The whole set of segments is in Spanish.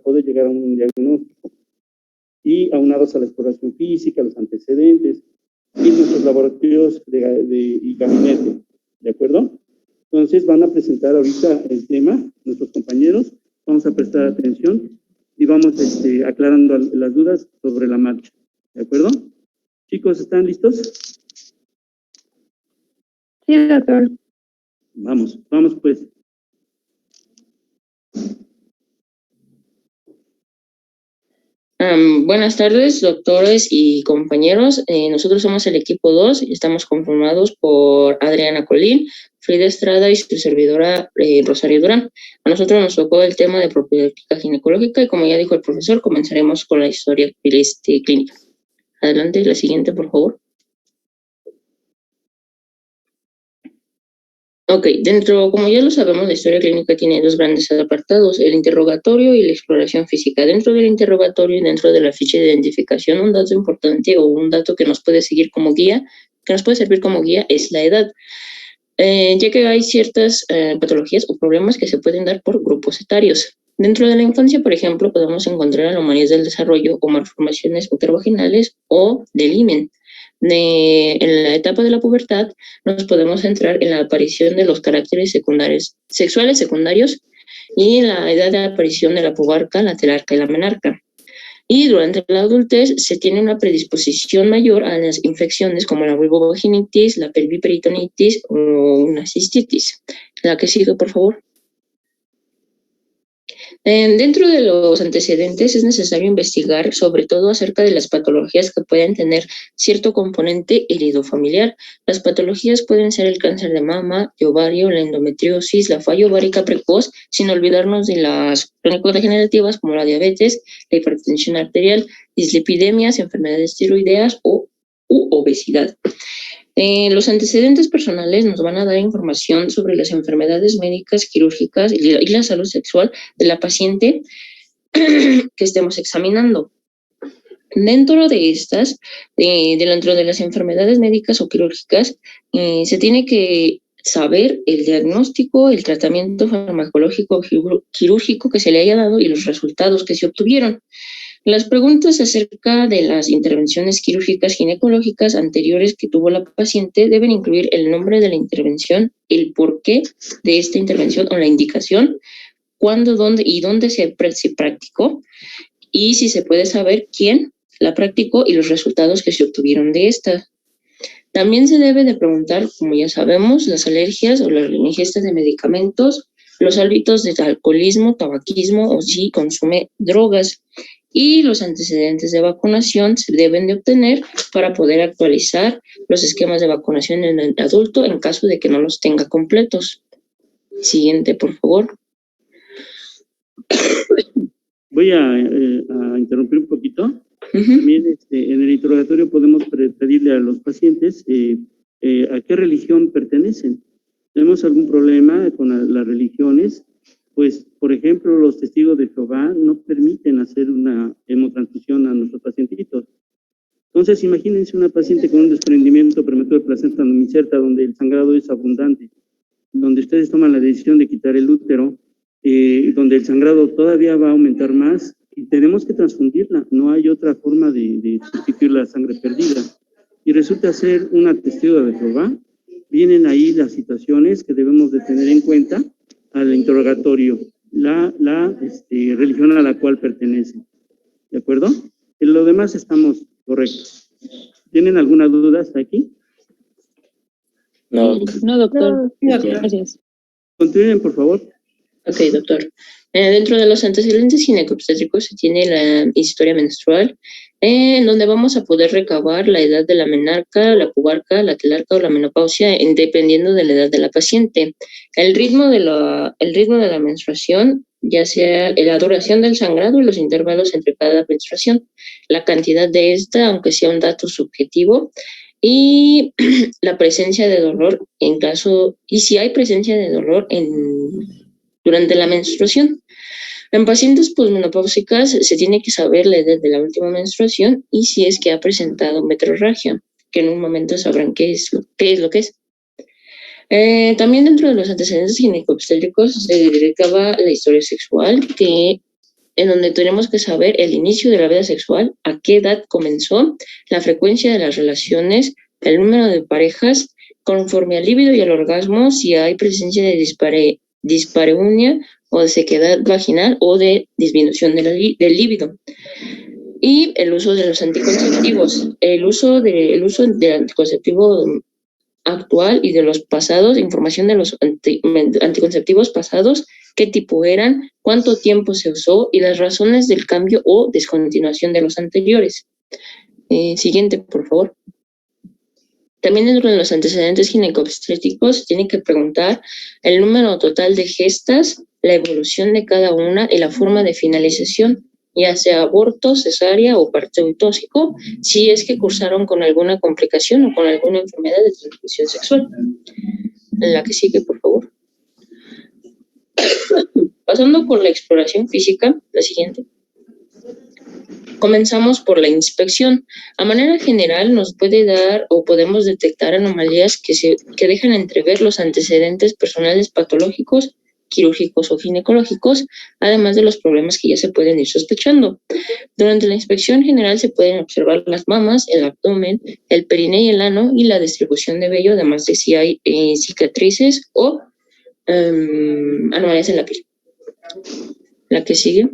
poder llegar a un diagnóstico. Y aunados a la exploración física, los antecedentes y nuestros laboratorios y gabinete, ¿de acuerdo? Entonces van a presentar ahorita el tema, nuestros compañeros, vamos a prestar atención y vamos aclarando las dudas sobre la marcha, ¿de acuerdo? Chicos, ¿están listos? Sí, doctor. Vamos pues. Buenas tardes, doctores y compañeros. Nosotros somos el equipo 2 y estamos conformados por Adriana Colín, Frida Estrada y su servidora Rosario Durán. A nosotros nos tocó el tema de propedéutica ginecológica y como ya dijo el profesor, comenzaremos con la historia clínica. Adelante, la siguiente, por favor. Ok, como ya lo sabemos, la historia clínica tiene dos grandes apartados, el interrogatorio y la exploración física. Dentro del interrogatorio y dentro de la ficha de identificación, un dato importante o un dato que nos puede servir como guía es la edad, ya que hay ciertas patologías o problemas que se pueden dar por grupos etarios. Dentro de la infancia, por ejemplo, podemos encontrar anomalías del desarrollo o malformaciones uterovaginales o del himen. En la etapa de la pubertad nos podemos centrar en la aparición de los caracteres sexuales secundarios y en la edad de aparición de la pubarca, la telarca y la menarca. Y durante la adultez se tiene una predisposición mayor a las infecciones como la vulvovaginitis, la pelviperitonitis o una cistitis. La que sigue, por favor. Dentro de los antecedentes es necesario investigar sobre todo acerca de las patologías que pueden tener cierto componente heredofamiliar. Las patologías pueden ser el cáncer de mama, de ovario, la endometriosis, la falla ovárica precoz, sin olvidarnos de las crónico-degenerativas como la diabetes, la hipertensión arterial, dislipidemias, enfermedades tiroideas u obesidad. Los antecedentes personales nos van a dar información sobre las enfermedades médicas, quirúrgicas y la salud sexual de la paciente que estemos examinando. Dentro de estas, dentro de las enfermedades médicas o quirúrgicas, se tiene que saber el diagnóstico, el tratamiento farmacológico quirúrgico que se le haya dado y los resultados que se obtuvieron. Las preguntas acerca de las intervenciones quirúrgicas ginecológicas anteriores que tuvo la paciente deben incluir el nombre de la intervención, el porqué de esta intervención o la indicación, cuándo, dónde y dónde se practicó y si se puede saber quién la practicó y los resultados que se obtuvieron de esta. También se debe de preguntar, como ya sabemos, las alergias o las ingestas de medicamentos, los hábitos de alcoholismo, tabaquismo o si consume drogas. Y los antecedentes de vacunación se deben de obtener para poder actualizar los esquemas de vacunación en el adulto en caso de que no los tenga completos. Siguiente, por favor. Voy a interrumpir un poquito. También en el interrogatorio podemos pedirle a los pacientes a qué religión pertenecen. ¿Tenemos algún problema con las religiones? Pues, por ejemplo, los testigos de Jehová no permiten hacer una hemotransfusión a nuestros pacientitos. Entonces, imagínense una paciente con un desprendimiento prematuro de placenta no inserta, donde el sangrado es abundante, donde ustedes toman la decisión de quitar el útero, donde el sangrado todavía va a aumentar más, y tenemos que transfundirla. No hay otra forma de sustituir la sangre perdida. Y resulta ser una testigo de Jehová. Vienen ahí las situaciones que debemos de tener en cuenta al interrogatorio, la religión a la cual pertenece. ¿De acuerdo? En lo demás estamos correctos. ¿Tienen alguna duda hasta aquí? No, doctor. No, gracias. Continúen, por favor. Ok, doctor. Dentro de los antecedentes ginecobstétricos se tiene la historia menstrual, en donde vamos a poder recabar la edad de la menarca, la pubarca, la telarca o la menopausia, dependiendo de la edad de la paciente. El ritmo de la menstruación, ya sea la duración del sangrado y los intervalos entre cada menstruación, la cantidad de esta, aunque sea un dato subjetivo, y la presencia de dolor y si hay presencia de dolor durante la menstruación. En pacientes posmenopáusicas se tiene que saber la edad de la última menstruación y si es que ha presentado metrorragia, que en un momento sabrán qué es lo que es. También dentro de los antecedentes ginecobstétricos se dedicaba la historia sexual, que en donde tenemos que saber el inicio de la vida sexual, a qué edad comenzó, la frecuencia de las relaciones, el número de parejas, conforme al líbido y al orgasmo, si hay presencia de dispareunia o de sequedad vaginal o de disminución del líbido. Y el uso de los anticonceptivos. El uso del anticonceptivo actual y de los pasados, información de los anticonceptivos pasados, qué tipo eran, cuánto tiempo se usó y las razones del cambio o descontinuación de los anteriores. Siguiente, por favor. También dentro de los antecedentes ginecobstétricos tiene que preguntar el número total de gestas, la evolución de cada una y la forma de finalización, ya sea aborto, cesárea o parto ectópico, si es que cursaron con alguna complicación o con alguna enfermedad de transmisión sexual. La que sigue, por favor. Pasando por la exploración física, la siguiente. Comenzamos por la inspección. A manera general nos puede dar o podemos detectar anomalías que dejan entrever los antecedentes personales patológicos, quirúrgicos o ginecológicos, además de los problemas que ya se pueden ir sospechando. Durante la inspección general se pueden observar las mamas, el abdomen, el perineo y el ano y la distribución de vello, además de si hay cicatrices o anomalías en la piel. La que sigue.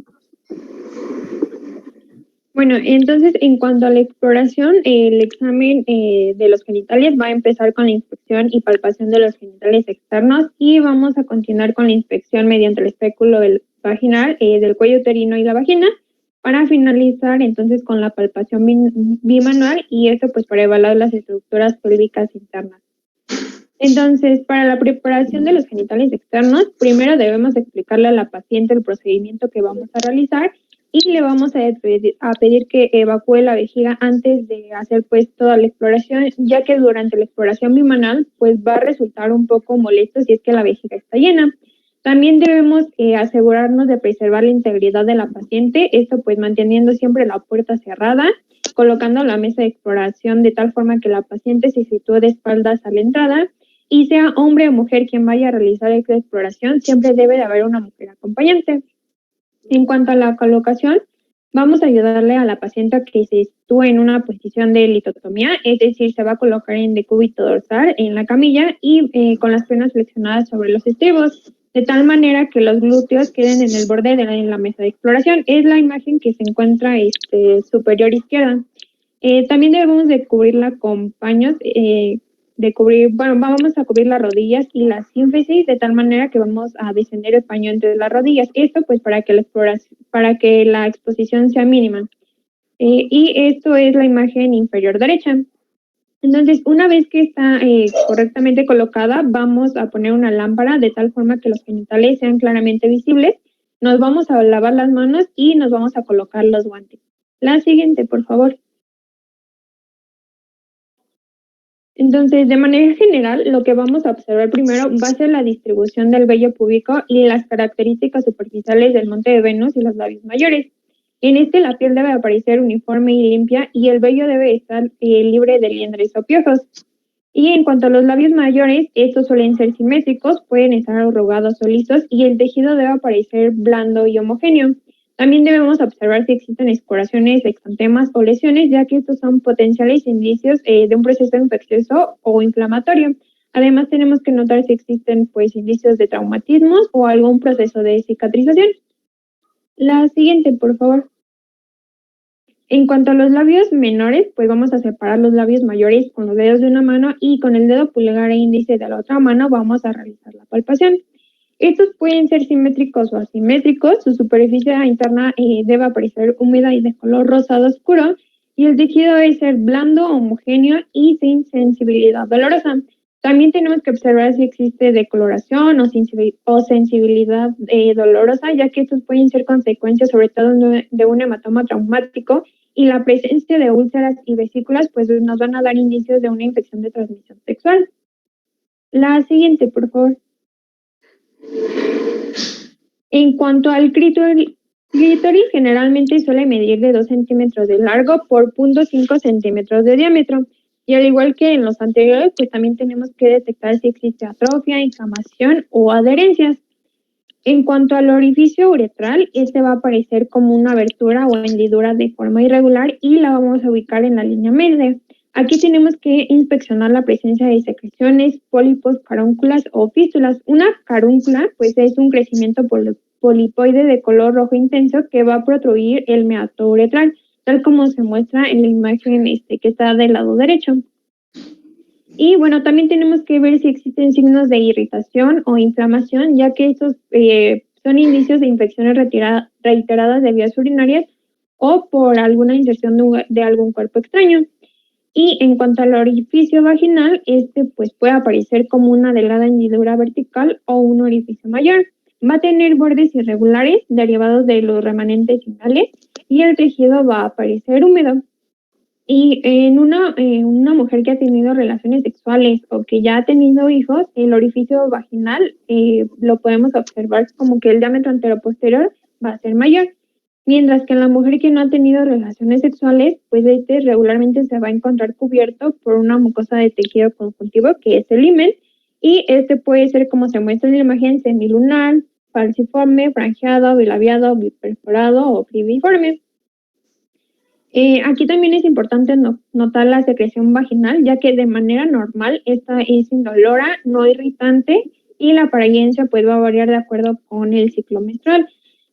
Bueno, entonces, en cuanto a la exploración, el examen de los genitales va a empezar con la inspección y palpación de los genitales externos y vamos a continuar con la inspección mediante el espéculo vaginal del cuello uterino y la vagina para finalizar entonces con la palpación bimanual y esto pues para evaluar las estructuras pélvicas internas. Entonces, para la preparación de los genitales externos, primero debemos explicarle a la paciente el procedimiento que vamos a realizar y le vamos a pedir que evacúe la vejiga antes de hacer pues toda la exploración, ya que durante la exploración bimanual pues va a resultar un poco molesto si es que la vejiga está llena. También debemos asegurarnos de preservar la integridad de la paciente, esto pues manteniendo siempre la puerta cerrada, colocando la mesa de exploración de tal forma que la paciente se sitúe de espaldas a la entrada y sea hombre o mujer quien vaya a realizar esta exploración, siempre debe de haber una mujer acompañante. En cuanto a la colocación, vamos a ayudarle a la paciente a que se sitúe en una posición de litotomía, es decir, se va a colocar en decúbito dorsal en la camilla y con las piernas flexionadas sobre los estribos, de tal manera que los glúteos queden en el borde de la mesa de exploración. Es la imagen que se encuentra superior izquierda. También debemos de cubrirla con paños, vamos a cubrir las rodillas y la sínfisis de tal manera que vamos a descender el paño entre las rodillas. Esto pues para que la exposición sea mínima. Y esto es la imagen inferior derecha. Entonces, una vez que está correctamente colocada, vamos a poner una lámpara de tal forma que los genitales sean claramente visibles. Nos vamos a lavar las manos y nos vamos a colocar los guantes. La siguiente, por favor. Entonces, de manera general, lo que vamos a observar primero va a ser la distribución del vello púbico y las características superficiales del monte de Venus y los labios mayores. En la piel debe aparecer uniforme y limpia y el vello debe estar libre de liendres o piojos. Y en cuanto a los labios mayores, estos suelen ser simétricos, pueden estar arrugados o lisos y el tejido debe aparecer blando y homogéneo. También debemos observar si existen escoraciones, exantemas o lesiones, ya que estos son potenciales indicios de un proceso infeccioso o inflamatorio. Además, tenemos que notar si existen pues indicios de traumatismos o algún proceso de cicatrización. La siguiente, por favor. En cuanto a los labios menores, pues vamos a separar los labios mayores con los dedos de una mano y con el dedo pulgar e índice de la otra mano vamos a realizar la palpación. Estos pueden ser simétricos o asimétricos, su superficie interna debe aparecer húmeda y de color rosado oscuro y el tejido debe ser blando, homogéneo y sin sensibilidad dolorosa. También tenemos que observar si existe decoloración o sensibilidad dolorosa, ya que estos pueden ser consecuencias sobre todo de un hematoma traumático y la presencia de úlceras y vesículas pues nos van a dar indicios de una infección de transmisión sexual. La siguiente, por favor. En cuanto al clítoris generalmente suele medir de 2 centímetros de largo por 0.5 centímetros de diámetro. Y al igual que en los anteriores, pues también tenemos que detectar si existe atrofia, inflamación o adherencias. En cuanto al orificio uretral, este va a aparecer como una abertura o hendidura de forma irregular y la vamos a ubicar en la línea media. Aquí tenemos que inspeccionar la presencia de secreciones, pólipos, carúnculas o fístulas. Una carúncula, pues, es un crecimiento polipoide de color rojo intenso que va a protruir el meato uretral, tal como se muestra en la imagen que está del lado derecho. Y bueno, también tenemos que ver si existen signos de irritación o inflamación, ya que estos son indicios de infecciones reiteradas de vías urinarias o por alguna inserción de algún cuerpo extraño. Y en cuanto al orificio vaginal, pues puede aparecer como una delgada hendidura vertical o un orificio mayor. Va a tener bordes irregulares derivados de los remanentes finales y el tejido va a aparecer húmedo. Y en una mujer que ha tenido relaciones sexuales o que ya ha tenido hijos, el orificio vaginal lo podemos observar como que el diámetro anteroposterior va a ser mayor. Mientras que en la mujer que no ha tenido relaciones sexuales, pues regularmente se va a encontrar cubierto por una mucosa de tejido conjuntivo, que es el himen, y puede ser, como se muestra en la imagen, semilunar, falciforme, franjeado, bilabiado, biperforado o cribiforme. Aquí también es importante notar la secreción vaginal, ya que de manera normal esta es indolora, no irritante, y la apariencia pues va a variar de acuerdo con el ciclo menstrual.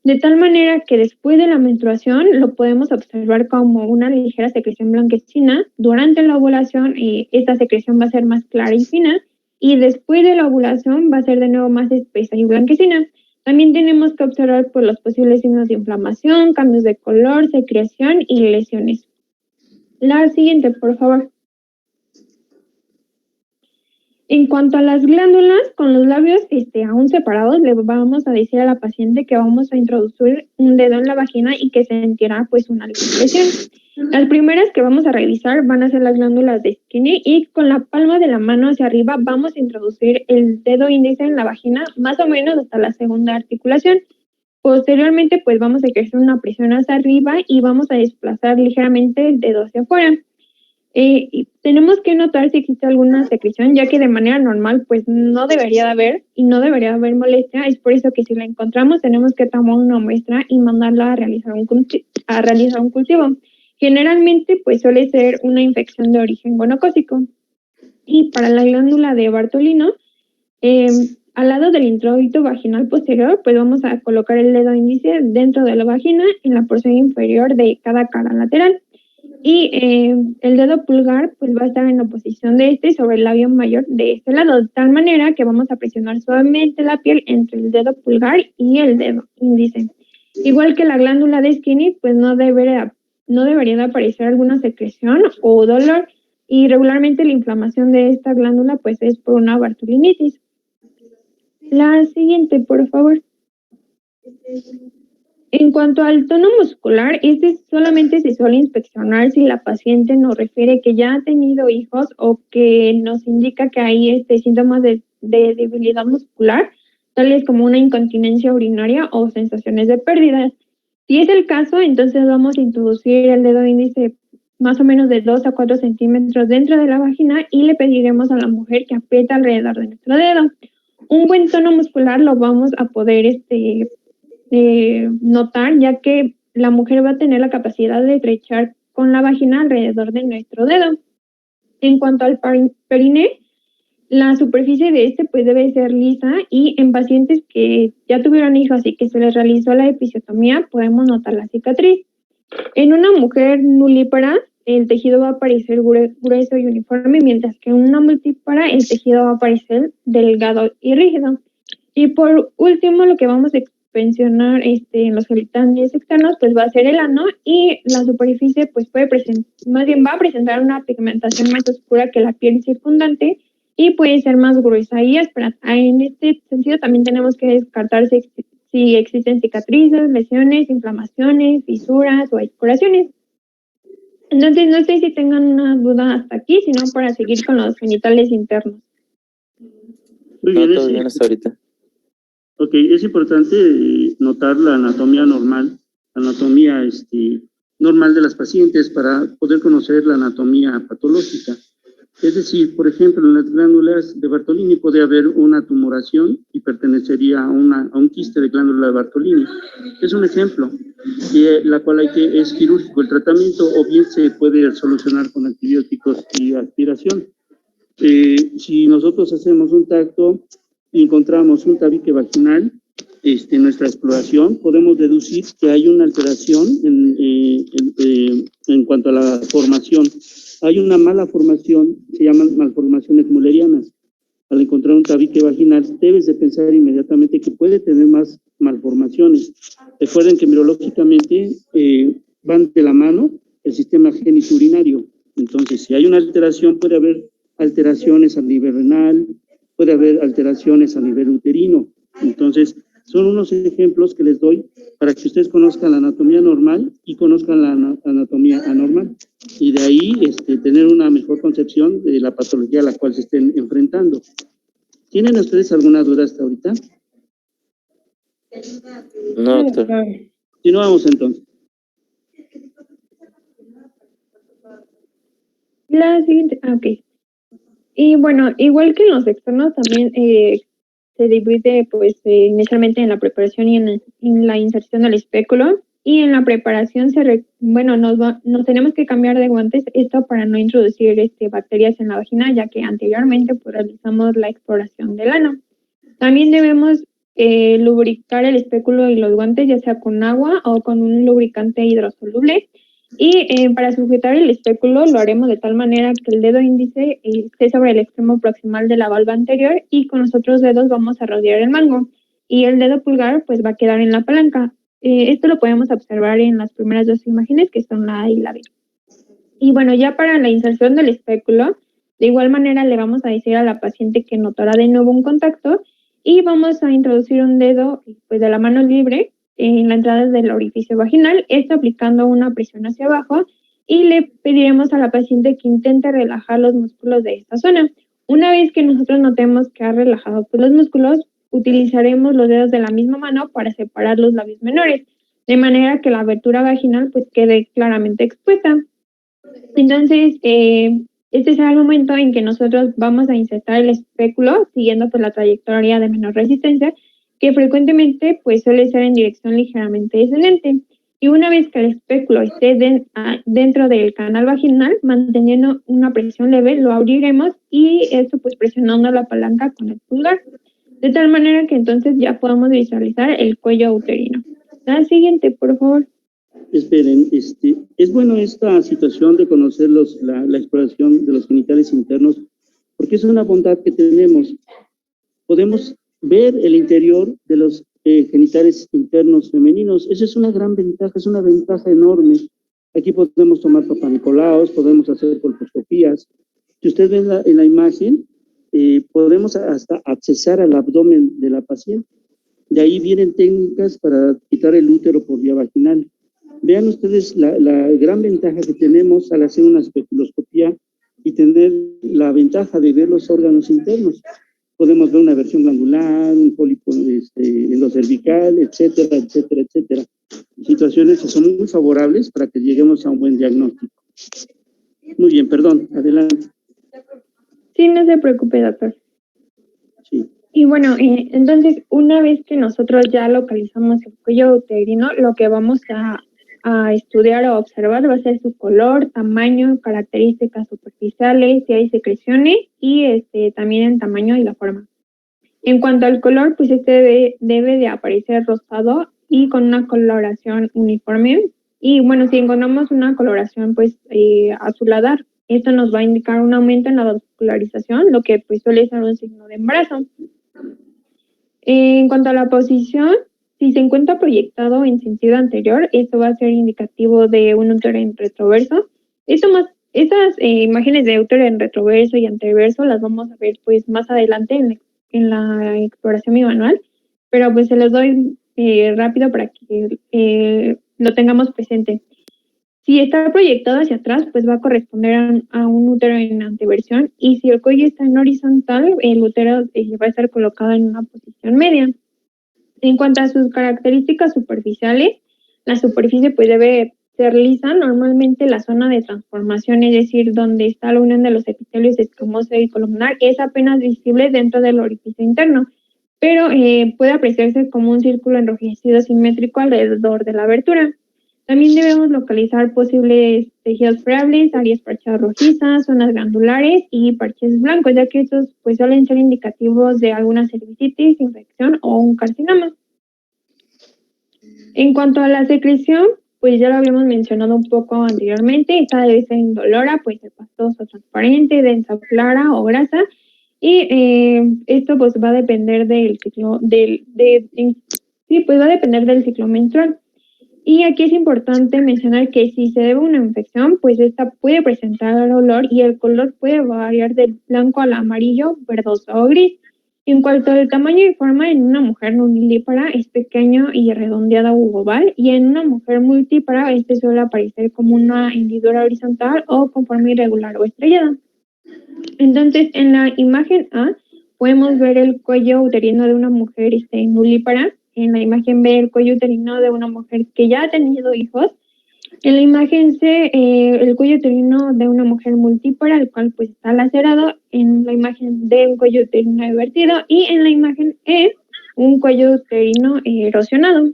De tal manera que después de la menstruación lo podemos observar como una ligera secreción blanquecina. Durante la ovulación esta secreción va a ser más clara y fina, y después de la ovulación va a ser de nuevo más espesa y blanquecina. También tenemos que observar pues, los posibles signos de inflamación, cambios de color, secreción y lesiones. La siguiente, por favor. En cuanto a las glándulas, con los labios aún separados, le vamos a decir a la paciente que vamos a introducir un dedo en la vagina y que sentirá pues una lesión. Las primeras que vamos a revisar van a ser las glándulas de Skinner, y con la palma de la mano hacia arriba vamos a introducir el dedo índice en la vagina más o menos hasta la segunda articulación. Posteriormente pues vamos a ejercer una presión hacia arriba y vamos a desplazar ligeramente el dedo hacia afuera. Y tenemos que notar si existe alguna secreción, ya que de manera normal pues no debería de haber y no debería haber molestia. Es por eso que si la encontramos tenemos que tomar una muestra y mandarla a realizar un cultivo. Generalmente pues suele ser una infección de origen gonocócico. Y para la glándula de Bartolino, al lado del introito vaginal posterior, pues vamos a colocar el dedo índice dentro de la vagina en la porción inferior de cada cara lateral. Y el dedo pulgar pues va a estar en la posición de sobre el labio mayor de este lado, de tal manera que vamos a presionar suavemente la piel entre el dedo pulgar y el dedo índice. Igual que la glándula de Skinner, pues no debería de aparecer alguna secreción o dolor, y regularmente la inflamación de esta glándula pues es por una bartolinitis. La siguiente, por favor. En cuanto al tono muscular, solamente se suele inspeccionar si la paciente nos refiere que ya ha tenido hijos o que nos indica que hay síntomas de debilidad muscular, tales como una incontinencia urinaria o sensaciones de pérdidas. Si es el caso, entonces vamos a introducir el dedo índice más o menos de 2 a 4 centímetros dentro de la vagina y le pediremos a la mujer que apriete alrededor de nuestro dedo. Un buen tono muscular lo vamos a poder notar, ya que la mujer va a tener la capacidad de estrechar con la vagina alrededor de nuestro dedo. En cuanto al periné, la superficie de pues debe ser lisa, y en pacientes que ya tuvieron hijos y que se les realizó la episiotomía podemos notar la cicatriz. En una mujer nulípara el tejido va a aparecer grueso y uniforme, mientras que en una multípara el tejido va a aparecer delgado y rígido. Y por último, lo que vamos a mencionar en los genitales externos pues va a ser el ano, y la superficie pues va a presentar una pigmentación más oscura que la piel circundante y puede ser más gruesa y áspera. En este sentido también tenemos que descartar si existen cicatrices, lesiones, inflamaciones, fisuras o escoriaciones. Entonces no sé si tengan una duda hasta aquí, sino para seguir con los genitales internos. Muy bien, todo bien hasta ahorita. Ok, es importante notar la anatomía normal, normal de las pacientes para poder conocer la anatomía patológica. Es decir, por ejemplo, en las glándulas de Bartolini puede haber una tumoración y pertenecería a un quiste de glándula de Bartolini. Es un ejemplo, la cual es quirúrgico el tratamiento, o bien se puede solucionar con antibióticos y aspiración. Si nosotros hacemos un tacto y encontramos un tabique vaginal, en nuestra exploración podemos deducir que hay una alteración en cuanto a la formación. Hay una mala formación, se llaman malformaciones mullerianas. Al encontrar un tabique vaginal, debes de pensar inmediatamente que puede tener más malformaciones. Recuerden que mirológicamente van de la mano el sistema genitourinario. Entonces, si hay una alteración, puede haber alteraciones a nivel renal, puede haber alteraciones a nivel uterino. Entonces, son unos ejemplos que les doy para que ustedes conozcan la anatomía normal y conozcan la anatomía anormal. Y de ahí tener una mejor concepción de la patología a la cual se estén enfrentando. ¿Tienen ustedes alguna duda hasta ahorita? No, doctor. Continuamos entonces. La siguiente, ok. Y bueno, igual que en los externos también se divide pues inicialmente en la preparación y en la inserción del espéculo, y en la preparación nos tenemos que cambiar de guantes, esto para no introducir bacterias en la vagina, ya que anteriormente pues realizamos la exploración del ano. También debemos lubricar el espéculo y los guantes, ya sea con agua o con un lubricante hidrosoluble. Y para sujetar el espéculo lo haremos de tal manera que el dedo índice esté sobre el extremo proximal de la valva anterior, y con los otros dedos vamos a rodear el mango, y el dedo pulgar pues va a quedar en la palanca. Esto lo podemos observar en las primeras dos imágenes, que son la A y la B. Y bueno, ya para la inserción del espéculo, de igual manera le vamos a decir a la paciente que notará de nuevo un contacto, y vamos a introducir un dedo pues de la mano libre en la entrada del orificio vaginal, esto aplicando una presión hacia abajo, y le pediremos a la paciente que intente relajar los músculos de esta zona. Una vez que nosotros notemos que ha relajado pues, los músculos, utilizaremos los dedos de la misma mano para separar los labios menores, de manera que la abertura vaginal pues quede claramente expuesta. Entonces, este será el momento en que nosotros vamos a insertar el espéculo siguiendo pues, la trayectoria de menor resistencia, que frecuentemente pues suele ser en dirección ligeramente descendente. Y una vez que el espéculo esté dentro del canal vaginal, manteniendo una presión leve, lo abriremos, y esto pues presionando la palanca con el pulgar, de tal manera que entonces ya podamos visualizar el cuello uterino. La siguiente, por favor. Esperen, es bueno esta situación de conocer la exploración de los genitales internos, porque es una bondad que tenemos. Podemos ver el interior de los genitales internos femeninos. Esa es una gran ventaja, es una ventaja enorme. Aquí podemos tomar papanicolaos, podemos hacer colposcopías. Si usted ve en la imagen, podemos hasta accesar al abdomen de la paciente. De ahí vienen técnicas para quitar el útero por vía vaginal. Vean ustedes la gran ventaja que tenemos al hacer una especuloscopía y tener la ventaja de ver los órganos internos. Podemos ver una versión glandular, un pólipo endocervical, etcétera, etcétera, etcétera. Situaciones que son muy favorables para que lleguemos a un buen diagnóstico. Muy bien, perdón, adelante. Sí, no se preocupe, doctor. Sí. Y bueno, entonces, una vez que nosotros ya localizamos el cuello uterino, lo que vamos a estudiar o observar va a ser su color, tamaño, características superficiales, si hay secreciones, y también el tamaño y la forma. En cuanto al color, pues debe de aparecer rosado y con una coloración uniforme. Y bueno, si encontramos una coloración pues azulada, esto nos va a indicar un aumento en la vascularización, lo que pues suele ser un signo de embarazo. En cuanto a la posición, si se encuentra proyectado en sentido anterior, esto va a ser indicativo de un útero en retroverso. Estas imágenes de útero en retroverso y anteverso las vamos a ver pues más adelante en la exploración bimanual, pero pues se los doy rápido para que lo tengamos presente. Si está proyectado hacia atrás, pues va a corresponder a un útero en anteversión, y si el cuello está en horizontal, el útero va a estar colocado en una posición media. En cuanto a sus características superficiales, la superficie pues debe ser lisa, normalmente la zona de transformación, es decir, donde está la unión de los epitelios escamoso y columnar, es apenas visible dentro del orificio interno, pero puede apreciarse como un círculo enrojecido simétrico alrededor de la abertura. También debemos localizar posibles tejidos friables, áreas parchadas rojizas, zonas glandulares y parches blancos, ya que estos pues suelen ser indicativos de alguna cervicitis, infección o un carcinoma. En cuanto a la secreción, pues ya lo habíamos mencionado un poco anteriormente, esta debe ser indolora, puede ser pastosa, transparente, densa, clara o grasa, y esto pues va a depender del ciclo, va a depender del ciclo menstrual. Y aquí es importante mencionar que si se debe a una infección, pues esta puede presentar olor y el color puede variar del blanco al amarillo, verdoso o gris. En cuanto al tamaño y forma, en una mujer nulípara es pequeño y redondeado u oval, y en una mujer multípara este suele aparecer como una hendidura horizontal o con forma irregular o estrellada. Entonces, en la imagen A podemos ver el cuello uterino de una mujer nulípara. En la imagen B, el cuello uterino de una mujer que ya ha tenido hijos. En la imagen C, el cuello uterino de una mujer multípara, el cual pues está lacerado. En la imagen D, un cuello uterino invertido. Y en la imagen E, un cuello uterino erosionado.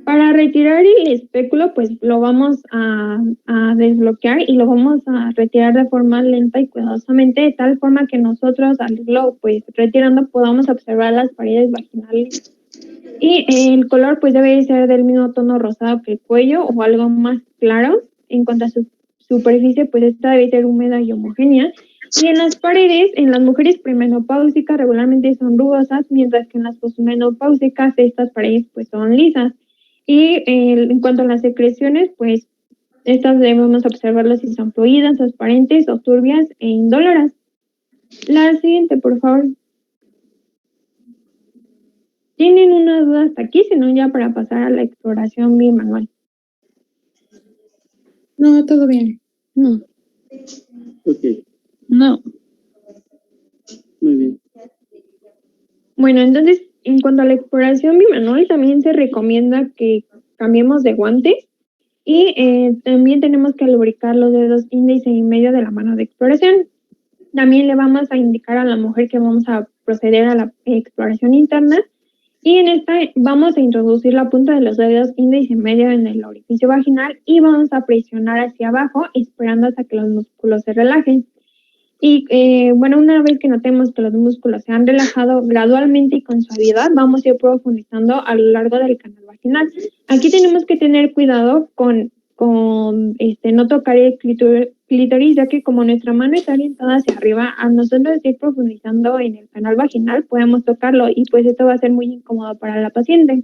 Para retirar el espéculo, pues lo vamos a desbloquear y lo vamos a retirar de forma lenta y cuidadosamente, de tal forma que nosotros al irlo pues retirando podamos observar las paredes vaginales. Y el color pues debe ser del mismo tono rosado que el cuello o algo más claro. En cuanto a su superficie, pues esta debe ser húmeda y homogénea. Y en las paredes, en las mujeres premenopáusicas regularmente son rugosas, mientras que en las posmenopáusicas estas paredes pues son lisas. Y en cuanto a las secreciones, pues estas debemos observarlas si son fluidas, transparentes o turbias e indoloras. La siguiente, por favor. ¿Tienen una duda hasta aquí? Si no, ya para pasar a la exploración bimanual. No, todo bien. No. Ok, No. muy bien. Bueno, entonces, en cuanto a la exploración bimanual, también se recomienda que cambiemos de guantes y también tenemos que lubricar los dedos índice y medio de la mano de exploración. También le vamos a indicar a la mujer que vamos a proceder a la exploración interna, y en esta vamos a introducir la punta de los dedos índice y medio en el orificio vaginal y vamos a presionar hacia abajo esperando hasta que los músculos se relajen. Y bueno, una vez que notemos que los músculos se han relajado gradualmente y con suavidad, vamos a ir profundizando a lo largo del canal vaginal. Aquí tenemos que tener cuidado con no tocar el clítoris, ya que como nuestra mano está orientada hacia arriba, a nosotros ir profundizando en el canal vaginal podemos tocarlo y pues esto va a ser muy incómodo para la paciente.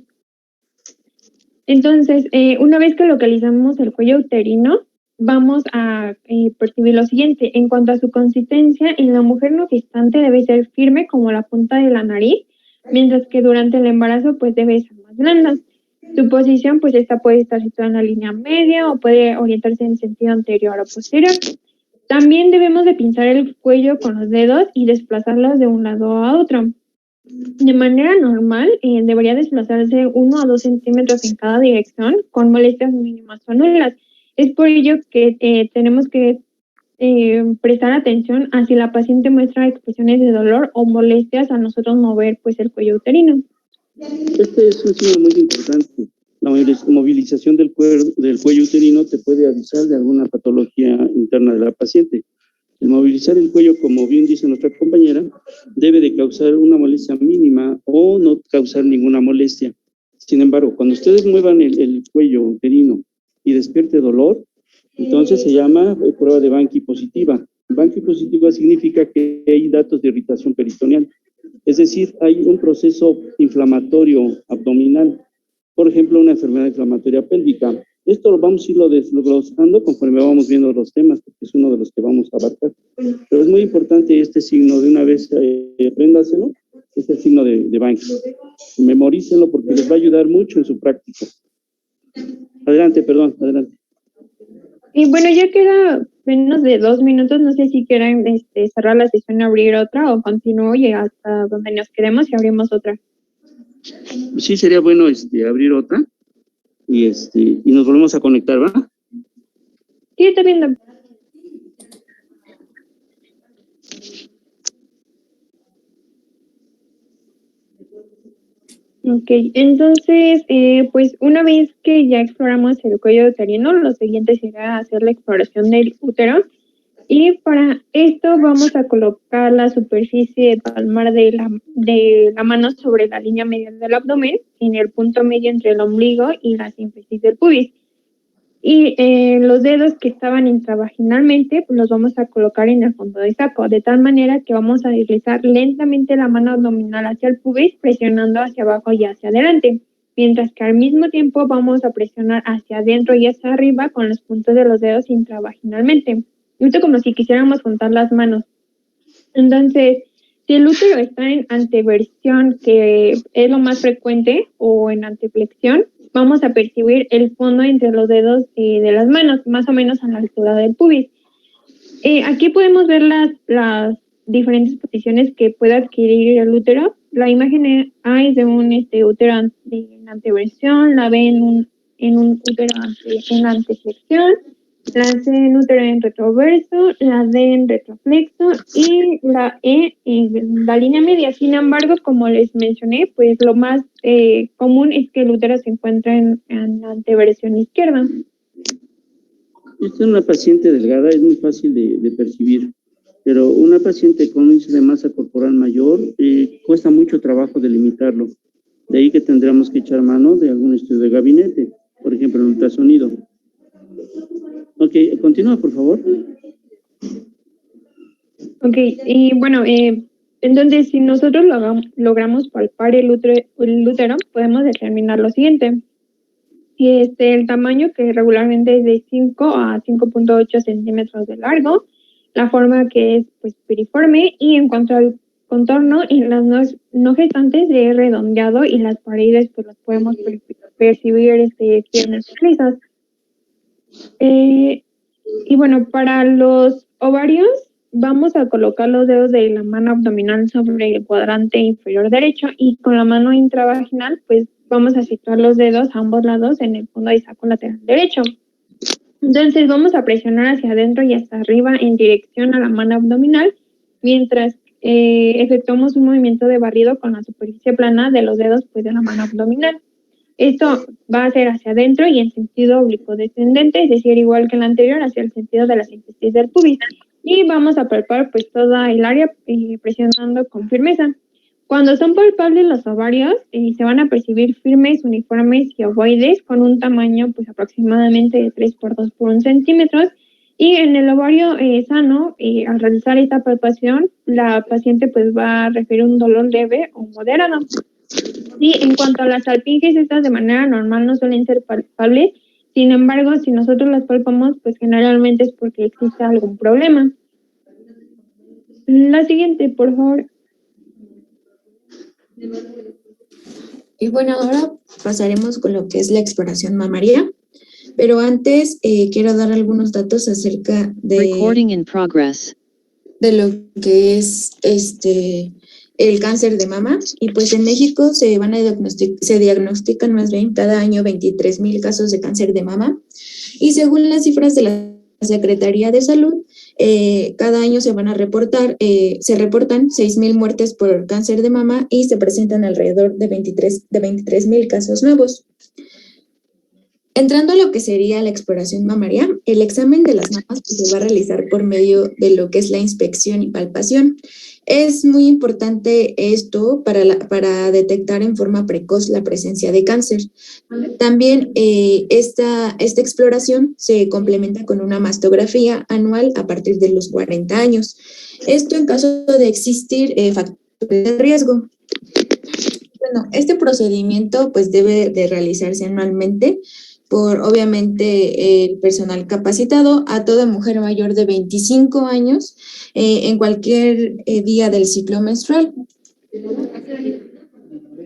Entonces, una vez que localizamos el cuello uterino, vamos a percibir lo siguiente. En cuanto a su consistencia, en la mujer no gestante debe ser firme como la punta de la nariz, mientras que durante el embarazo pues debe ser más blanda. Su posición pues esta puede estar situada en la línea media o puede orientarse en sentido anterior o posterior. También debemos de pinzar el cuello con los dedos y desplazarlos de un lado a otro. De manera normal, debería desplazarse 1 a 2 centímetros en cada dirección con molestias mínimas o nulas. Es por ello que tenemos que prestar atención a si la paciente muestra expresiones de dolor o molestias a nosotros mover pues el cuello uterino. Este es un signo muy importante. La movilización del cuello uterino te puede avisar de alguna patología interna de la paciente. El movilizar el cuello, como bien dice nuestra compañera, debe de causar una molestia mínima o no causar ninguna molestia. Sin embargo, cuando ustedes muevan el cuello uterino y despierte dolor, entonces se llama prueba de Banqui positiva. Banqui positiva significa que hay datos de irritación peritoneal. Es decir, hay un proceso inflamatorio abdominal, por ejemplo, una enfermedad inflamatoria pélvica. Esto lo vamos a irlo desglosando conforme vamos viendo los temas, porque es uno de los que vamos a abarcar. Pero es muy importante este signo, de una vez apréndaselo, es el signo de Banqui. Memorícenlo porque les va a ayudar mucho en su práctica. Adelante, perdón, adelante. Y bueno, ya queda menos de 2 minutos, no sé si quieren cerrar la sesión y abrir otra o continúo y hasta donde nos quedemos y abrimos otra. Sí, sería bueno abrir otra. y nos volvemos a conectar, ¿va? Sí, está bien, doctor. Ok, entonces, pues una vez que ya exploramos el cuello uterino, lo siguiente será hacer la exploración del útero. Y para esto vamos a colocar la superficie palmar de la mano sobre la línea media del abdomen, en el punto medio entre el ombligo y la sínfisis del pubis. Y los dedos que estaban intravaginalmente, pues los vamos a colocar en el fondo del saco, de tal manera que vamos a deslizar lentamente la mano abdominal hacia el pubis, presionando hacia abajo y hacia adelante, mientras que al mismo tiempo vamos a presionar hacia adentro y hacia arriba con los puntos de los dedos intravaginalmente. Esto como si quisiéramos juntar las manos. Entonces, si el útero está en anteversión, que es lo más frecuente, o en anteflexión, vamos a percibir el fondo entre los dedos de las manos, más o menos a la altura del pubis. Aquí podemos ver las diferentes posiciones que puede adquirir el útero. La imagen A es de un útero en anteversión, la B en un útero en anteflexión, la C en útero en retroverso, la D en retroflexo y la E en la línea media. Sin embargo, como les mencioné, pues lo más común es que el útero se encuentra en la anteversión izquierda. Esta es una paciente delgada, es muy fácil de percibir, pero una paciente con un índice de masa corporal mayor cuesta mucho trabajo delimitarlo. De ahí que tendríamos que echar mano de algún estudio de gabinete, por ejemplo, el ultrasonido. Ok, continúa, por favor. Ok, y bueno, entonces si nosotros logramos palpar el útero, podemos determinar lo siguiente. El tamaño, que regularmente es de 5 a 5.8 centímetros de largo, la forma, que es pues piriforme, y en cuanto al contorno, y las no gestantes es redondeado, y las paredes pues las podemos percibir tiernas y lisas. Y bueno, para los ovarios vamos a colocar los dedos de la mano abdominal sobre el cuadrante inferior derecho, y con la mano intravaginal pues vamos a situar los dedos a ambos lados en el fondo del saco lateral derecho. Entonces vamos a presionar hacia adentro y hacia arriba en dirección a la mano abdominal, mientras efectuamos un movimiento de barrido con la superficie plana de los dedos pues de la mano abdominal. Esto va a ser hacia adentro y en sentido oblicuo descendente, es decir, igual que el anterior, hacia el sentido de la sínfisis del pubis. Y vamos a palpar pues toda el área presionando con firmeza. Cuando son palpables los ovarios, se van a percibir firmes, uniformes y ovoides, con un tamaño pues aproximadamente de 3 por 2 por 1 centímetro. Y en el ovario sano, al realizar esta palpación, la paciente pues va a referir un dolor leve o moderado. Y en cuanto a las salpinges, estas de manera normal no suelen ser palpables. Sin embargo, si nosotros las palpamos, pues generalmente es porque existe algún problema. La siguiente, por favor. Y bueno, ahora pasaremos con lo que es la exploración mamaria, pero antes quiero dar algunos datos acerca de lo que es el cáncer de mama. Y pues en México se diagnostican más bien cada año 23,000 casos de cáncer de mama, y según las cifras de la Secretaría de Salud, cada año se reportan 6,000 muertes por cáncer de mama, y se presentan alrededor de 23,000 casos nuevos. Entrando a lo que sería la exploración mamaria, el examen de las mamas se va a realizar por medio de lo que es la inspección y palpación. Es muy importante esto para detectar en forma precoz la presencia de cáncer. También esta exploración se complementa con una mastografía anual a partir de los 40 años. Esto en caso de existir factores de riesgo. Bueno, este procedimiento pues debe de realizarse anualmente por, obviamente, el personal capacitado a toda mujer mayor de 25 años en cualquier día del ciclo menstrual.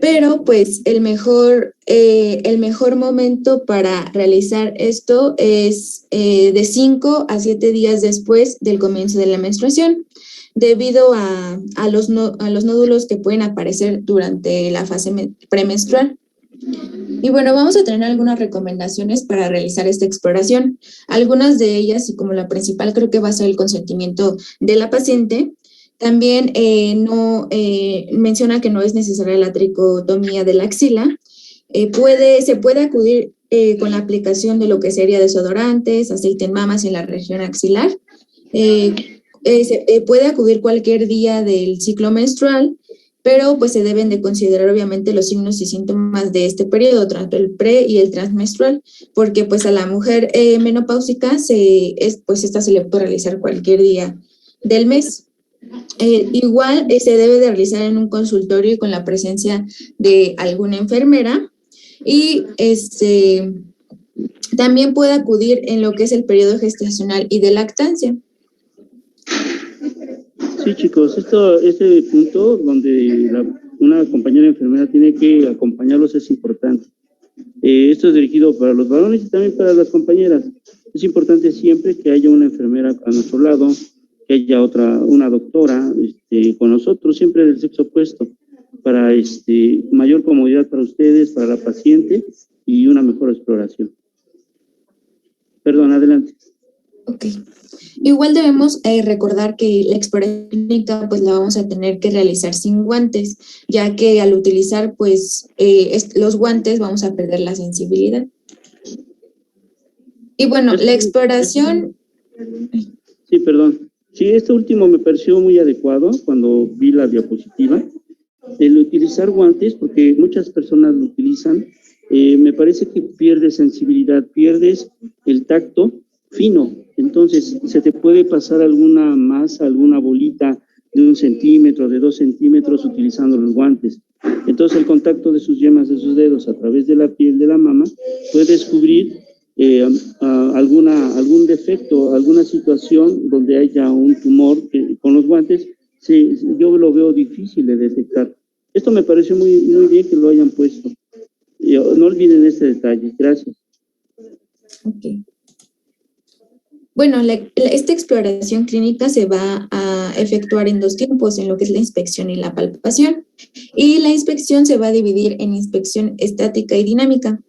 Pero pues el mejor momento para realizar esto es de 5 a 7 días después del comienzo de la menstruación, debido a los nódulos que pueden aparecer durante la fase premenstrual. Y bueno, vamos a tener algunas recomendaciones para realizar esta exploración. Algunas de ellas, y como la principal, creo que va a ser el consentimiento de la paciente. También menciona que no es necesaria la tricotomía de la axila. Se puede acudir con la aplicación de lo que sería desodorantes, aceite en mamas en la región axilar. Se puede acudir cualquier día del ciclo menstrual, pero pues se deben de considerar obviamente los signos y síntomas de este periodo, tanto el pre y el transmenstrual, porque pues a la mujer menopáusica esta se le puede realizar cualquier día del mes. Igual se debe de realizar en un consultorio y con la presencia de alguna enfermera, y también puede acudir en lo que es el periodo gestacional y de lactancia. Sí, chicos, este punto donde una compañera enfermera tiene que acompañarlos es importante. Esto es dirigido para los varones y también para las compañeras. Es importante siempre que haya una enfermera a nuestro lado, que haya una doctora con nosotros, siempre del sexo opuesto, para mayor comodidad para ustedes, para la paciente y una mejor exploración. Perdón, adelante. Ok. Igual debemos recordar que la exploración clínica pues la vamos a tener que realizar sin guantes, ya que al utilizar pues los guantes vamos a perder la sensibilidad. Y bueno, la exploración... Sí, perdón. Sí, este último me pareció muy adecuado cuando vi la diapositiva. El utilizar guantes, porque muchas personas lo utilizan, me parece que pierdes sensibilidad, pierdes el tacto fino. Entonces, se te puede pasar alguna masa, alguna bolita de 1 centímetro, de 2 centímetros utilizando los guantes. Entonces, el contacto de sus yemas de sus dedos a través de la piel de la mama puede descubrir algún defecto, alguna situación donde haya un tumor que con los guantes yo lo veo difícil de detectar. Esto me pareció muy, muy bien que lo hayan puesto. No olviden este detalle. Gracias. Ok. Bueno, esta exploración clínica se va a efectuar en 2 tiempos, en lo que es la inspección y la palpación. Y la inspección se va a dividir en inspección estática y dinámica.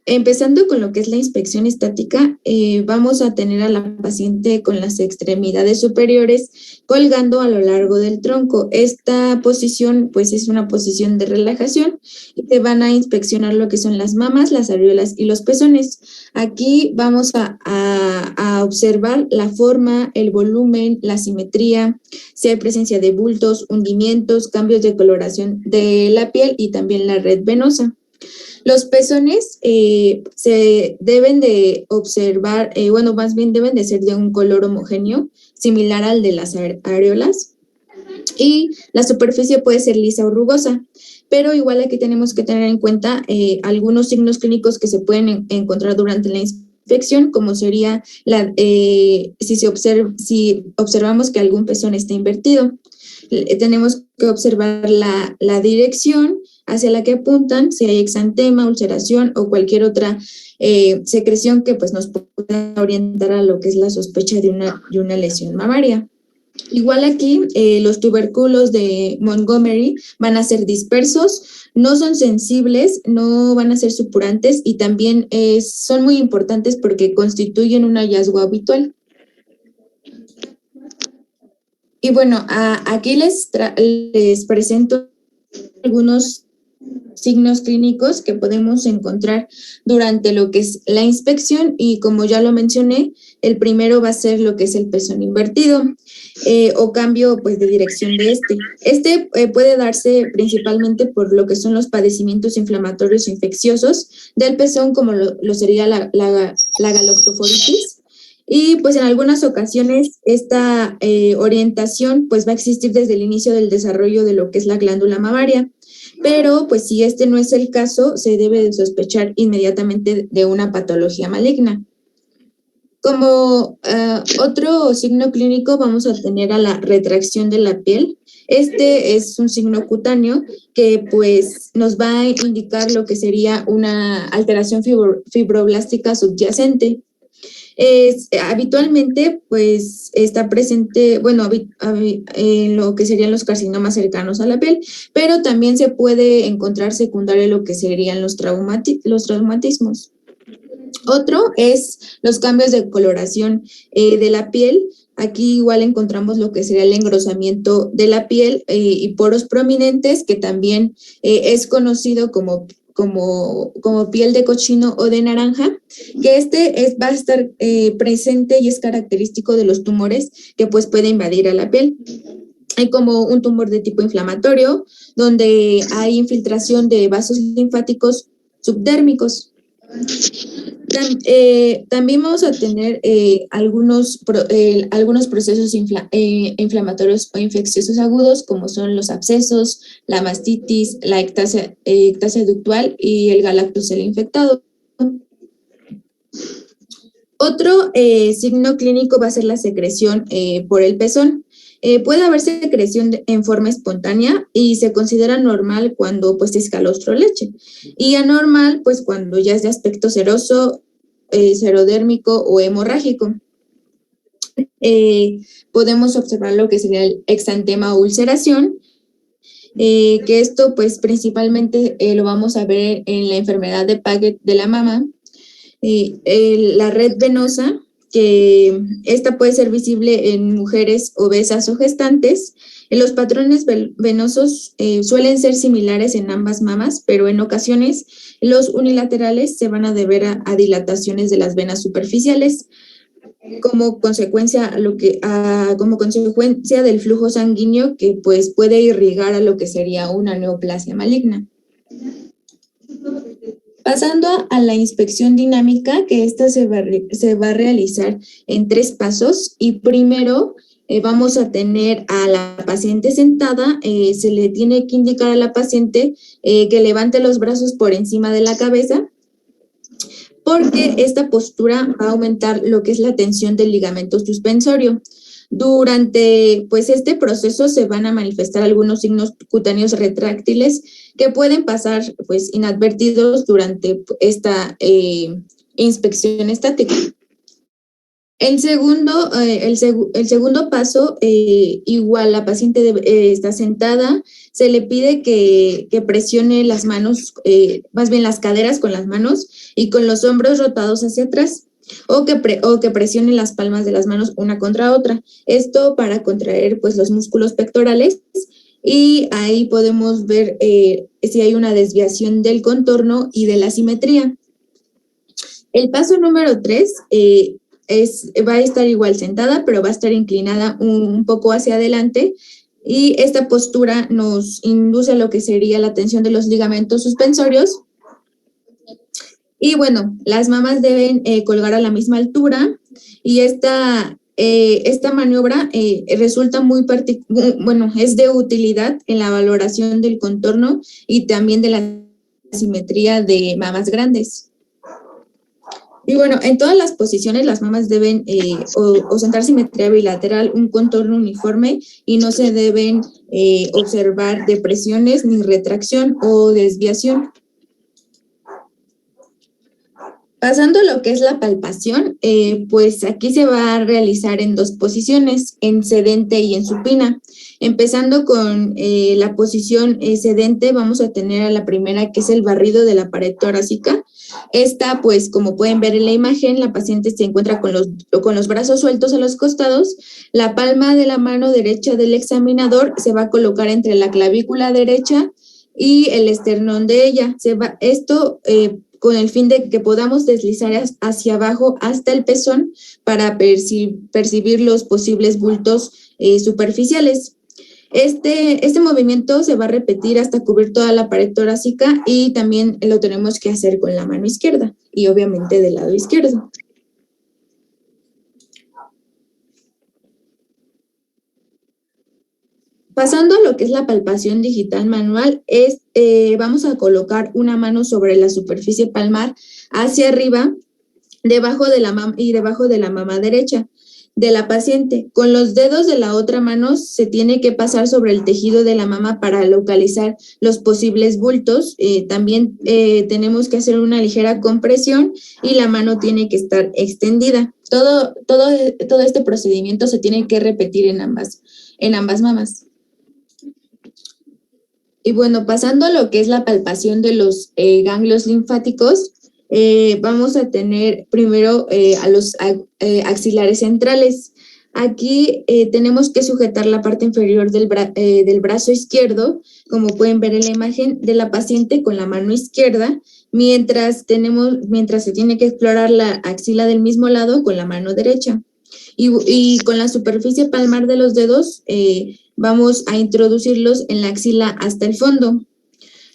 Empezando con lo que es la inspección estática, vamos a tener a la paciente con las extremidades superiores colgando a lo largo del tronco. Esta posición pues es una posición de relajación y te van a inspeccionar lo que son las mamas, las areolas y los pezones. Aquí vamos a observar la forma, el volumen, la simetría, si hay presencia de bultos, hundimientos, cambios de coloración de la piel y también la red venosa. Los pezones se deben de observar, más bien deben de ser de un color homogéneo, similar al de las areolas, y la superficie puede ser lisa o rugosa, pero igual aquí tenemos que tener en cuenta algunos signos clínicos que se pueden encontrar durante la inspección, como sería si observamos que algún pezón está invertido. Tenemos que observar la dirección hacia la que apuntan, si hay exantema, ulceración o cualquier otra secreción que pues nos pueda orientar a lo que es la sospecha de una lesión mamaria. Igual aquí, los tubérculos de Montgomery van a ser dispersos, no son sensibles, no van a ser supurantes y también son muy importantes porque constituyen un hallazgo habitual. Y bueno, aquí les presento algunos signos clínicos que podemos encontrar durante lo que es la inspección y como ya lo mencioné, el primero va a ser lo que es el pezón invertido o cambio pues de dirección de este. Este puede darse principalmente por lo que son los padecimientos inflamatorios infecciosos del pezón como lo sería la galactoforitis. Y pues en algunas ocasiones esta orientación pues va a existir desde el inicio del desarrollo de lo que es la glándula mamaria, pero pues si este no es el caso, se debe de sospechar inmediatamente de una patología maligna. Como otro signo clínico vamos a tener a la retracción de la piel. Este es un signo cutáneo que pues nos va a indicar lo que sería una alteración fibroblástica subyacente. Habitualmente, pues, está presente, bueno, en lo que serían los carcinomas cercanos a la piel, pero también se puede encontrar secundario en lo que serían los traumatismos. Otro es los cambios de coloración de la piel. Aquí igual encontramos lo que sería el engrosamiento de la piel y poros prominentes, que también es conocido como piel de cochino o de naranja, que va a estar presente y es característico de los tumores que pues puede invadir a la piel. Hay como un tumor de tipo inflamatorio, donde hay infiltración de vasos linfáticos subdérmicos. También vamos a tener algunos procesos inflamatorios o infecciosos agudos, como son los abscesos, la mastitis, la ectasia ductal y el galactocele infectado. Otro signo clínico va a ser la secreción por el pezón. Puede haber secreción en forma espontánea y se considera normal cuando pues es calostro leche, y anormal pues cuando ya es de aspecto seroso, serodérmico o hemorrágico. Podemos observar lo que sería el exantema o ulceración, que esto pues principalmente lo vamos a ver en la enfermedad de Paget de la mama. La red venosa, que esta puede ser visible en mujeres obesas o gestantes. Los patrones venosos suelen ser similares en ambas mamas, pero en ocasiones los unilaterales se van a deber a dilataciones de las venas superficiales como consecuencia del flujo sanguíneo que pues puede irrigar a lo que sería una neoplasia maligna. Pasando a la inspección dinámica, que esta se va a realizar en 3 pasos, y primero vamos a tener a la paciente sentada. Se le tiene que indicar a la paciente que levante los brazos por encima de la cabeza, porque esta postura va a aumentar lo que es la tensión del ligamento suspensorio. Durante pues este proceso se van a manifestar algunos signos cutáneos retráctiles que pueden pasar pues inadvertidos durante esta inspección estática. El segundo paso, igual la paciente está sentada, se le pide que presione las manos, más bien las caderas con las manos y con los hombros rotados hacia atrás, o que presione las palmas de las manos una contra otra. Esto para contraer pues los músculos pectorales, y ahí podemos ver si hay una desviación del contorno y de la simetría. El paso número 3 va a estar igual sentada, pero va a estar inclinada un poco hacia adelante, y esta postura nos induce a lo que sería la tensión de los ligamentos suspensorios. Y bueno, las mamas deben colgar a la misma altura, y esta maniobra resulta es de utilidad en la valoración del contorno y también de la simetría de mamas grandes. Y bueno, en todas las posiciones las mamas deben ostentar simetría bilateral, un contorno uniforme, y no se deben observar depresiones ni retracción o desviación. Pasando a lo que es la palpación, pues aquí se va a realizar en 2 posiciones, en sedente y en supina. Empezando con la posición sedente, vamos a tener a la primera, que es el barrido de la pared torácica. Esta, pues como pueden ver en la imagen, la paciente se encuentra con los brazos sueltos a los costados. La palma de la mano derecha del examinador se va a colocar entre la clavícula derecha y el esternón de ella. Con el fin de que podamos deslizar hacia abajo hasta el pezón para percibir los posibles bultos superficiales. Este movimiento se va a repetir hasta cubrir toda la pared torácica, y también lo tenemos que hacer con la mano izquierda y obviamente del lado izquierdo. Pasando a lo que es la palpación digital manual, vamos a colocar una mano sobre la superficie palmar hacia arriba, debajo de la mama derecha. de la paciente. Con los dedos de la otra mano se tiene que pasar sobre el tejido de la mama para localizar los posibles bultos. También tenemos que hacer una ligera compresión y la mano tiene que estar extendida. Todo este procedimiento se tiene que repetir en ambas mamas. Y bueno, pasando a lo que es la palpación de los ganglios linfáticos, vamos a tener primero a los axilares centrales. Aquí tenemos que sujetar la parte inferior del brazo izquierdo, como pueden ver en la imagen, de la paciente con la mano izquierda, mientras se tiene que explorar la axila del mismo lado con la mano derecha. Y con la superficie palmar de los dedos vamos a introducirlos en la axila hasta el fondo.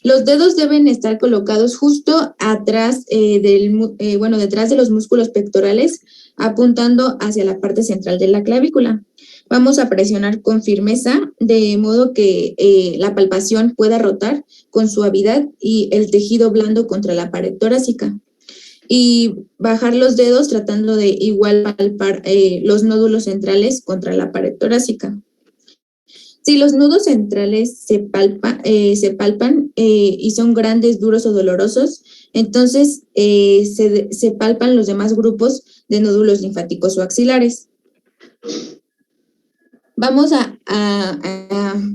Los dedos deben estar colocados justo atrás detrás de los músculos pectorales, apuntando hacia la parte central de la clavícula. Vamos a presionar con firmeza, de modo que la palpación pueda rotar con suavidad y el tejido blando contra la pared torácica. Y bajar los dedos tratando de igual palpar los nódulos centrales contra la pared torácica. Si los nudos centrales se palpan y son grandes, duros o dolorosos, entonces se palpan los demás grupos de nódulos linfáticos o axilares. Vamos a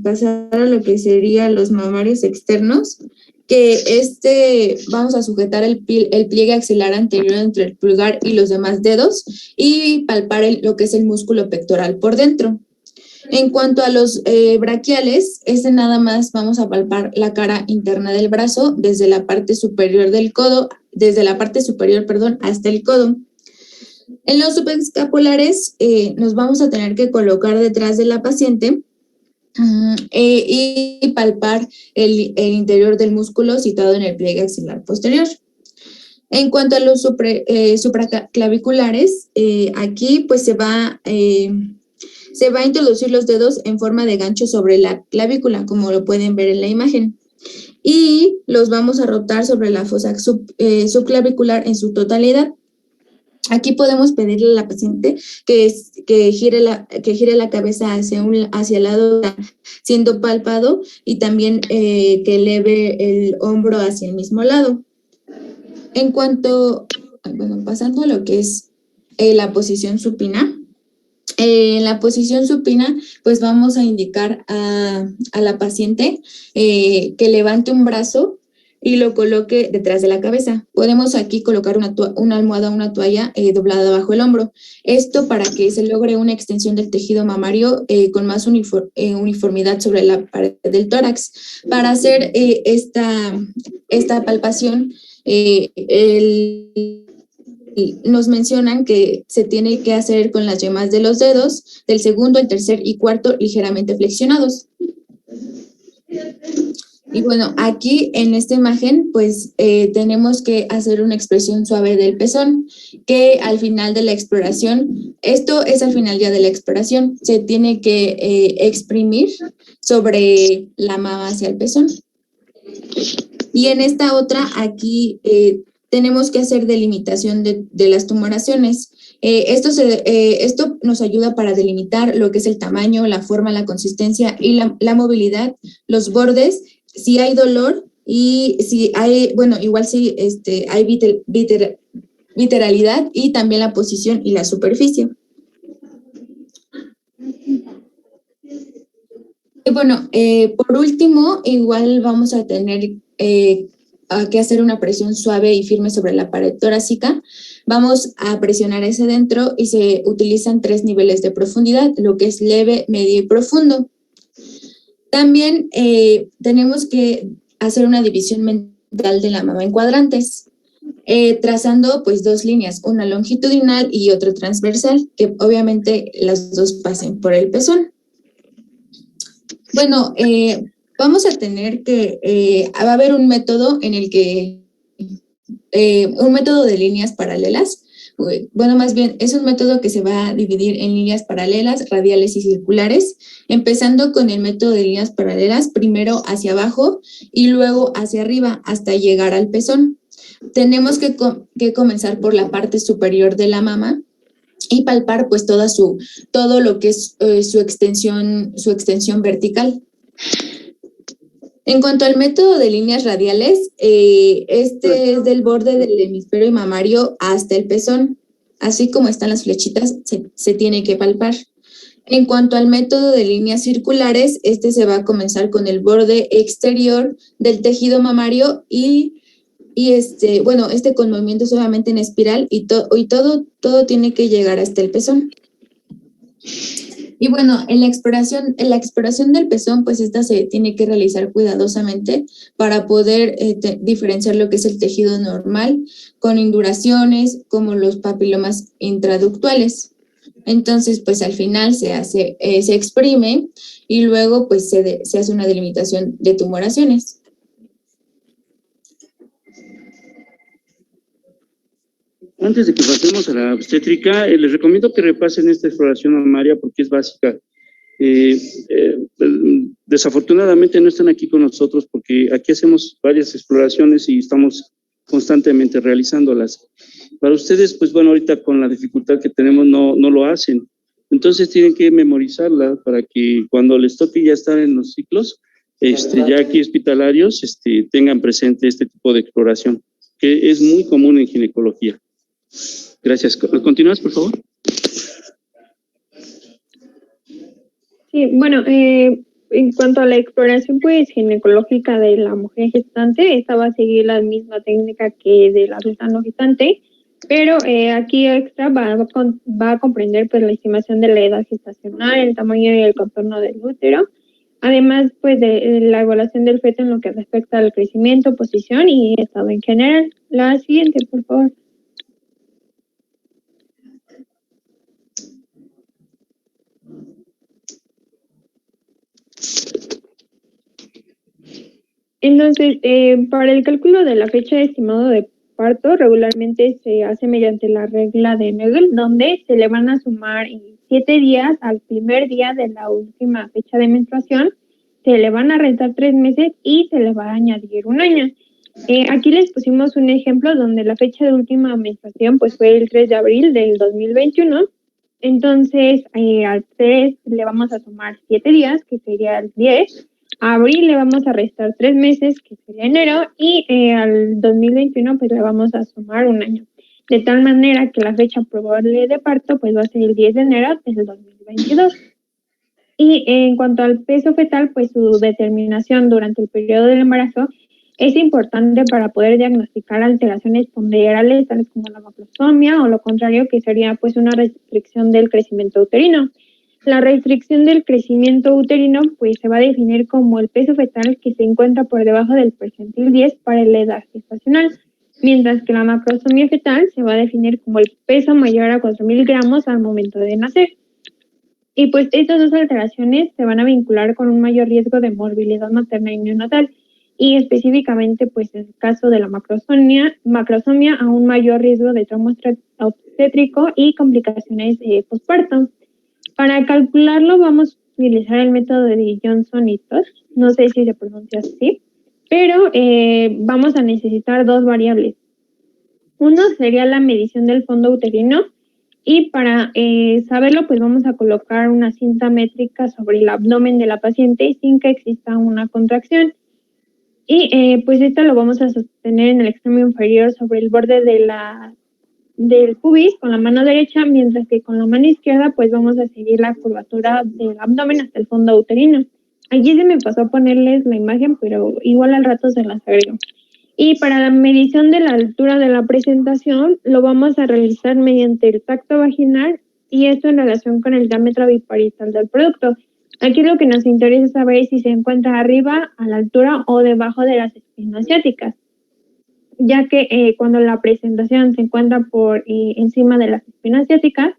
pasar a lo que serían los mamarios externos, que vamos a sujetar el pliegue axilar anterior entre el pulgar y los demás dedos y palpar lo que es el músculo pectoral por dentro. En cuanto a los braquiales, nada más vamos a palpar la cara interna del brazo desde la parte superior hasta el codo. En los subescapulares nos vamos a tener que colocar detrás de la paciente y palpar el interior del músculo situado en el pliegue axilar posterior. En cuanto a los supraclaviculares, aquí pues se va a introducir los dedos en forma de gancho sobre la clavícula, como lo pueden ver en la imagen. Y los vamos a rotar sobre la fosa subclavicular en su totalidad. Aquí podemos pedirle a la paciente que gire la cabeza hacia el lado siendo palpado y también que eleve el hombro hacia el mismo lado. Pasando a lo que es la posición supina. En la posición supina, pues vamos a indicar a la paciente que levante un brazo y lo coloque detrás de la cabeza. Podemos aquí colocar una almohada o una toalla doblada bajo el hombro. Esto para que se logre una extensión del tejido mamario con más uniformidad sobre la pared del tórax. Para hacer esta palpación, nos mencionan que se tiene que hacer con las yemas de los dedos del segundo, el tercer y cuarto ligeramente flexionados. Y bueno, aquí en esta imagen, pues tenemos que hacer una expresión suave del pezón, que al final de la exploración, esto es al final ya de la exploración, se tiene que exprimir sobre la mama hacia el pezón. Y en esta otra, aquí tenemos que hacer delimitación de las tumoraciones. Esto nos ayuda para delimitar lo que es el tamaño, la forma, la consistencia y la movilidad, los bordes, si hay dolor y si hay, hay vitralidad y también la posición y la superficie. Y bueno, por último, igual vamos a tener que hacer una presión suave y firme sobre la pared torácica. Vamos a presionar hacia adentro y se utilizan 3 niveles de profundidad, lo que es leve, medio y profundo. También tenemos que hacer una división mental de la mama en cuadrantes, trazando pues 2 líneas, una longitudinal y otra transversal, que obviamente las 2 pasen por el pezón. Bueno, vamos a tener que, va a haber un método en el que, un método de líneas paralelas. Bueno, más bien es un método que se va a dividir en líneas paralelas, radiales y circulares, empezando con el método de líneas paralelas, primero hacia abajo y luego hacia arriba hasta llegar al pezón. Tenemos que comenzar por la parte superior de la mama y palpar pues todo lo que es su extensión vertical. En cuanto al método de líneas radiales, este es del borde del hemisferio mamario hasta el pezón. Así como están las flechitas, se tiene que palpar. En cuanto al método de líneas circulares, este se va a comenzar con el borde exterior del tejido mamario y este con movimiento solamente en espiral y todo tiene que llegar hasta el pezón. Y bueno, en la exploración del pezón, pues esta se tiene que realizar cuidadosamente para poder diferenciar lo que es el tejido normal con induraciones como los papilomas intraductuales. Entonces, pues al final se exprime y luego pues se hace una delimitación de tumoraciones. Antes de que pasemos a la obstétrica, les recomiendo que repasen esta exploración mamaria porque es básica. Desafortunadamente no están aquí con nosotros porque aquí hacemos varias exploraciones y estamos constantemente realizándolas. Para ustedes, pues bueno, ahorita con la dificultad que tenemos no lo hacen. Entonces tienen que memorizarla para que cuando les toque ya estar en los ciclos, ya aquí hospitalarios, tengan presente este tipo de exploración, que es muy común en ginecología. Gracias. ¿Continúas, por favor? Sí, bueno, en cuanto a la exploración pues ginecológica de la mujer gestante, esta va a seguir la misma técnica que de la adulta no gestante, pero aquí extra va a comprender pues la estimación de la edad gestacional, el tamaño y el contorno del útero, además pues de la evaluación del feto en lo que respecta al crecimiento, posición y estado en general. La siguiente, por favor. Entonces, para el cálculo de la fecha estimada de parto, regularmente se hace mediante la regla de Nagel, donde se le van a sumar 7 días al primer día de la última fecha de menstruación, se le van a restar 3 meses y se le va a añadir un año. Aquí les pusimos un ejemplo donde la fecha de última menstruación pues fue el 3 de abril del 2021. Entonces, al 3 le vamos a sumar 7 días, que sería el 10. A abril le vamos a restar 3 meses, que sería enero, y al 2021 pues le vamos a sumar un año. De tal manera que la fecha probable de parto pues va a ser el 10 de enero del 2022. Y en cuanto al peso fetal, pues su determinación durante el periodo del embarazo es importante para poder diagnosticar alteraciones ponderales tales como la macrosomia o lo contrario que sería pues una restricción del crecimiento uterino. La restricción del crecimiento uterino pues se va a definir como el peso fetal que se encuentra por debajo del percentil 10 para la edad gestacional, mientras que la macrosomia fetal se va a definir como el peso mayor a 4.000 gramos al momento de nacer. Y pues estas dos alteraciones se van a vincular con un mayor riesgo de morbilidad materna y neonatal, y específicamente pues en el caso de la macrosomia a un mayor riesgo de trauma obstétrico y complicaciones posparto. Para calcularlo vamos a utilizar el método de Johnson y Todd, no sé si se pronuncia así, pero vamos a necesitar dos variables. Uno sería la medición del fondo uterino y para saberlo pues vamos a colocar una cinta métrica sobre el abdomen de la paciente sin que exista una contracción. Y pues esto lo vamos a sostener en el extremo inferior sobre el borde del pubis con la mano derecha, mientras que con la mano izquierda pues vamos a seguir la curvatura del abdomen hasta el fondo uterino. Allí se me pasó a ponerles la imagen, pero igual al rato se las agrego. Y para la medición de la altura de la presentación lo vamos a realizar mediante el tacto vaginal y esto en relación con el diámetro biparietal del producto. Aquí lo que nos interesa saber es si se encuentra arriba, a la altura o debajo de las espinas ciáticas, ya que cuando la presentación se encuentra por encima de las espinas ciáticas,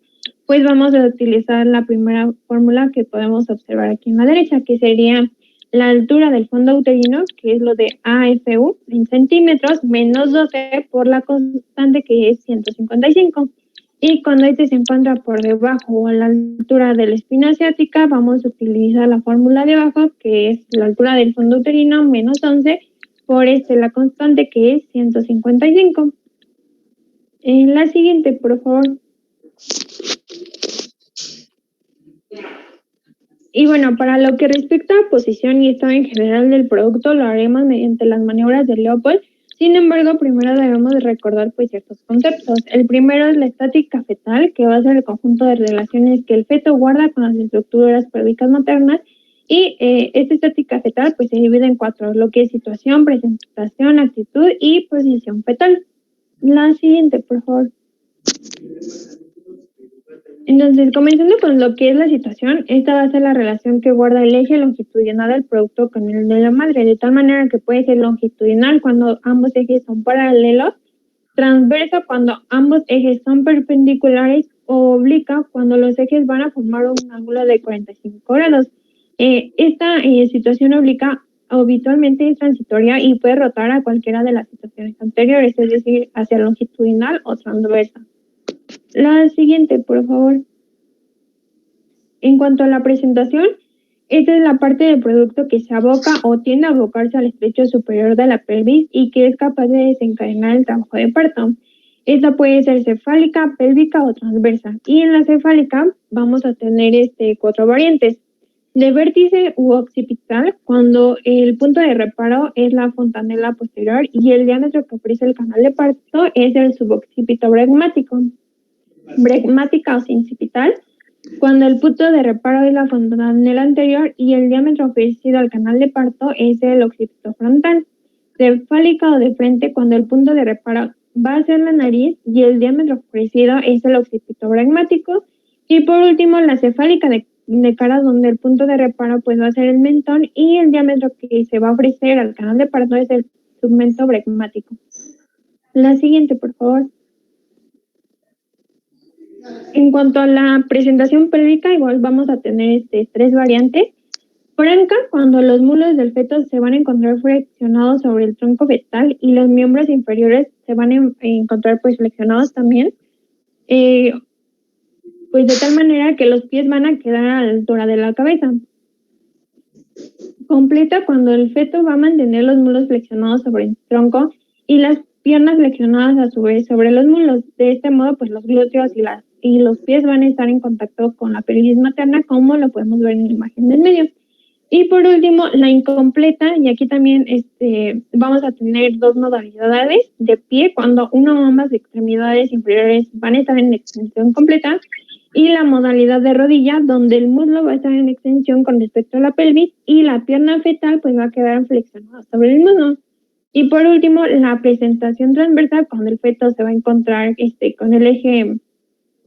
pues vamos a utilizar la primera fórmula que podemos observar aquí en la derecha, que sería la altura del fondo uterino, que es lo de AFU en centímetros, menos 12 por la constante que es 155. Y cuando este se encuentra por debajo o a la altura de la espina ciática, vamos a utilizar la fórmula de abajo, que es la altura del fondo uterino menos 11 por la constante que es 155. En la siguiente, por favor. Y bueno, para lo que respecta a posición y estado en general del producto, lo haremos mediante las maniobras de Leopold. Sin embargo, primero debemos de recordar pues ciertos conceptos. El primero es la estática fetal, que va a ser el conjunto de relaciones que el feto guarda con las estructuras pélvicas maternas. Y esta estática fetal pues se divide en 4, lo que es situación, presentación, actitud y posición fetal. La siguiente, por favor. Entonces, comenzando con lo que es la situación, esta va a ser la relación que guarda el eje longitudinal del producto con el de la madre, de tal manera que puede ser longitudinal cuando ambos ejes son paralelos, transverso cuando ambos ejes son perpendiculares o oblicuo cuando los ejes van a formar un ángulo de 45 grados. Esta situación oblicuo habitualmente es transitoria y puede rotar a cualquiera de las situaciones anteriores, es decir, hacia longitudinal o transversa. La siguiente, por favor. En cuanto a la presentación, esta es la parte del producto que se aboca o tiende a abocarse al estrecho superior de la pelvis y que es capaz de desencadenar el trabajo de parto. Esta puede ser cefálica, pélvica o transversa. Y en la cefálica vamos a tener 4 variantes. De vértice u occipital, cuando el punto de reparo es la fontanela posterior y el diámetro que ofrece el canal de parto es el suboccipito bregmático. Bregmática o sincipital, cuando el punto de reparo es la fontanela anterior y el diámetro ofrecido al canal de parto es el occipito frontal. Cefálica o de frente, cuando el punto de reparo va a ser la nariz y el diámetro ofrecido es el occipito bregmático. Y por último, la cefálica de cara, donde el punto de reparo pues va a ser el mentón y el diámetro que se va a ofrecer al canal de parto es el submento bregmático. La siguiente, por favor. En cuanto a la presentación pélvica, igual vamos a tener 3 variantes. Franca, cuando los muslos del feto se van a encontrar flexionados sobre el tronco fetal y los miembros inferiores se van a encontrar pues flexionados también, pues de tal manera que los pies van a quedar a la altura de la cabeza. Completa, cuando el feto va a mantener los muslos flexionados sobre el tronco y las piernas flexionadas a su vez sobre los muslos. De este modo, pues los glúteos y los pies van a estar en contacto con la pelvis materna, como lo podemos ver en la imagen del medio. Y por último, la incompleta, y aquí también vamos a tener 2 modalidades de pie, cuando una o ambas extremidades inferiores van a estar en extensión completa, y la modalidad de rodilla, donde el muslo va a estar en extensión con respecto a la pelvis y la pierna fetal pues va a quedar flexionada sobre el muslo. Y por último, la presentación transversal, cuando el feto se va a encontrar con el eje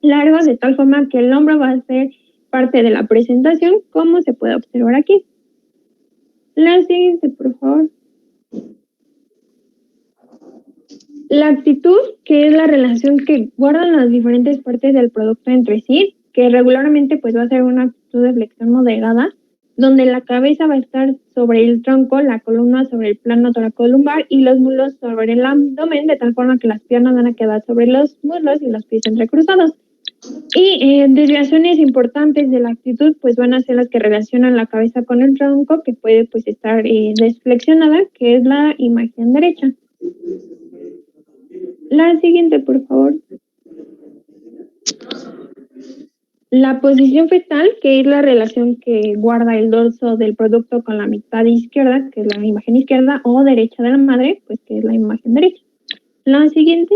largo, de tal forma que el hombro va a ser parte de la presentación, como se puede observar aquí. La siguiente, por favor. La actitud, que es la relación que guardan las diferentes partes del producto entre sí, que regularmente pues va a ser una actitud de flexión moderada, donde la cabeza va a estar sobre el tronco, la columna sobre el plano toracolumbar y los muslos sobre el abdomen, de tal forma que las piernas van a quedar sobre los muslos y los pies entrecruzados. Y desviaciones importantes de la actitud pues van a ser las que relacionan la cabeza con el tronco, que puede pues estar desflexionada, que es la imagen derecha. La siguiente, por favor. La posición fetal, que es la relación que guarda el dorso del producto con la mitad izquierda, que es la imagen izquierda, o derecha de la madre, pues que es la imagen derecha. La siguiente.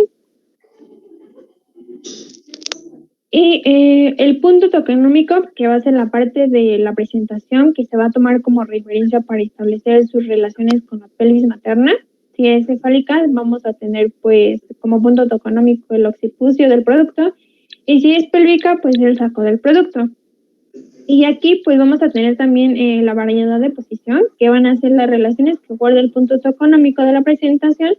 Y el punto toconómico, que va a ser la parte de la presentación que se va a tomar como referencia para establecer sus relaciones con la pelvis materna. Si es cefálica, vamos a tener pues como punto toconómico el occipucio del producto, y si es pélvica, pues el saco del producto. Y aquí pues vamos a tener también la variedad de posición, que van a ser las relaciones que guarda el punto toconómico de la presentación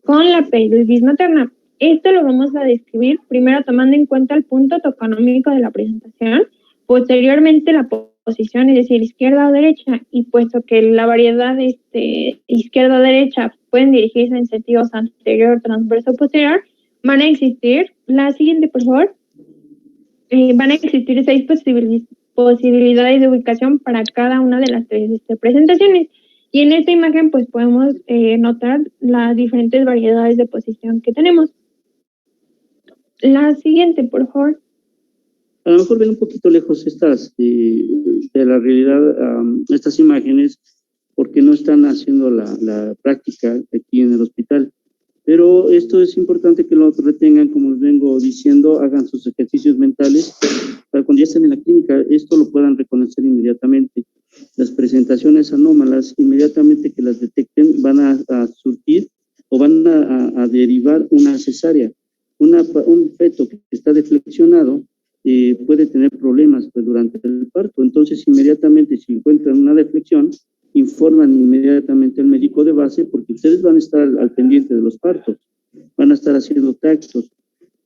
con la pelvis materna. Esto lo vamos a describir primero tomando en cuenta el punto toconómico de la presentación, posteriormente la posición, es decir, izquierda o derecha, y puesto que la variedad izquierda o derecha pueden dirigirse en sentidos anterior, transverso, posterior, van a existir, la siguiente por favor, van a existir 6 posibilidades de ubicación para cada una de las 3 presentaciones. Y en esta imagen pues podemos notar las diferentes variedades de posición que tenemos. La siguiente, por favor. A lo mejor ven un poquito lejos estas de la realidad, estas imágenes, porque no están haciendo la práctica aquí en el hospital. Pero esto es importante que lo retengan, como les vengo diciendo, hagan sus ejercicios mentales para cuando ya estén en la clínica, esto lo puedan reconocer inmediatamente. Las presentaciones anómalas, inmediatamente que las detecten, van a surtir o van a derivar una cesárea. Un feto que está deflexionado puede tener problemas pues, durante el parto. Entonces, inmediatamente, si encuentran una deflexión, informan inmediatamente al médico de base porque ustedes van a estar al pendiente de los partos, van a estar haciendo tactos.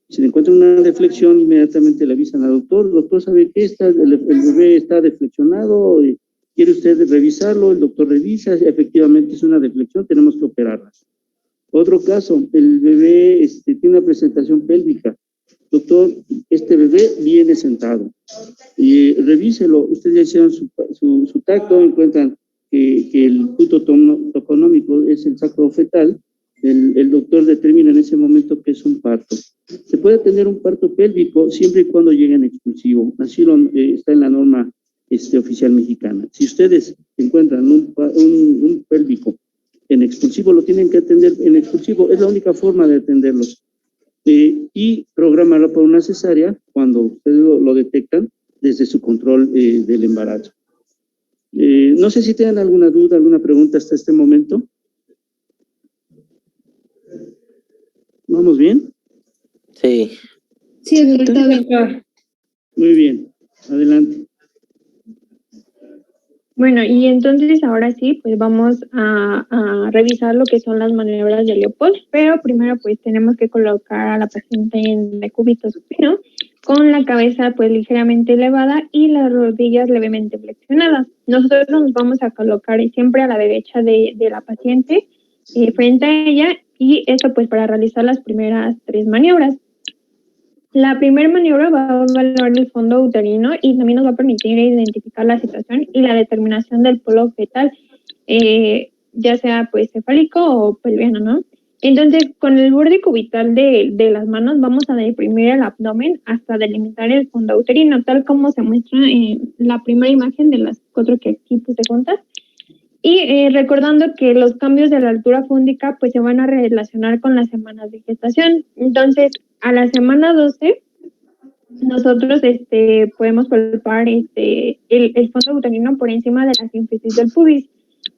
Si le encuentran una deflexión, inmediatamente le avisan al doctor. El doctor sabe que el bebé está deflexionado, quiere usted revisarlo, el doctor revisa, efectivamente es una deflexión, tenemos que operarla. Otro caso, el bebé tiene una presentación pélvica. Doctor, este bebé viene sentado. Revíselo, ustedes ya hicieron su tacto, encuentran que el punto toconómico es el sacro fetal, el doctor determina en ese momento que es un parto. Se puede tener un parto pélvico siempre y cuando llegue en expulsivo, así está en la norma oficial mexicana. Si ustedes encuentran un pélvico en expulsivo, lo tienen que atender en expulsivo, es la única forma de atenderlos. Y programarlo por una cesárea cuando ustedes lo detectan desde su control del embarazo. No sé si tienen alguna duda, alguna pregunta hasta este momento. ¿Vamos bien? Sí. Sí, doctor. Muy bien, adelante. Bueno, y entonces ahora sí, pues vamos a revisar lo que son las maniobras de Leopold, pero primero pues tenemos que colocar a la paciente en decúbito supino, con la cabeza pues ligeramente elevada y las rodillas levemente flexionadas. Nosotros nos vamos a colocar siempre a la derecha de la paciente, frente a ella, y esto pues para realizar las primeras 3 maniobras. La primera maniobra va a evaluar el fondo uterino y también nos va a permitir identificar la situación y la determinación del polo fetal, ya sea pues cefálico o pelviano, ¿no? Entonces, con el borde cubital de las manos vamos a deprimir el abdomen hasta delimitar el fondo uterino, tal como se muestra en la primera imagen de las 4 que aquí puse juntas. Y recordando que los cambios de la altura fúndica pues se van a relacionar con las semanas de gestación. Entonces, a la semana 12, nosotros podemos palpar el fondo uterino por encima de la sínfisis del pubis.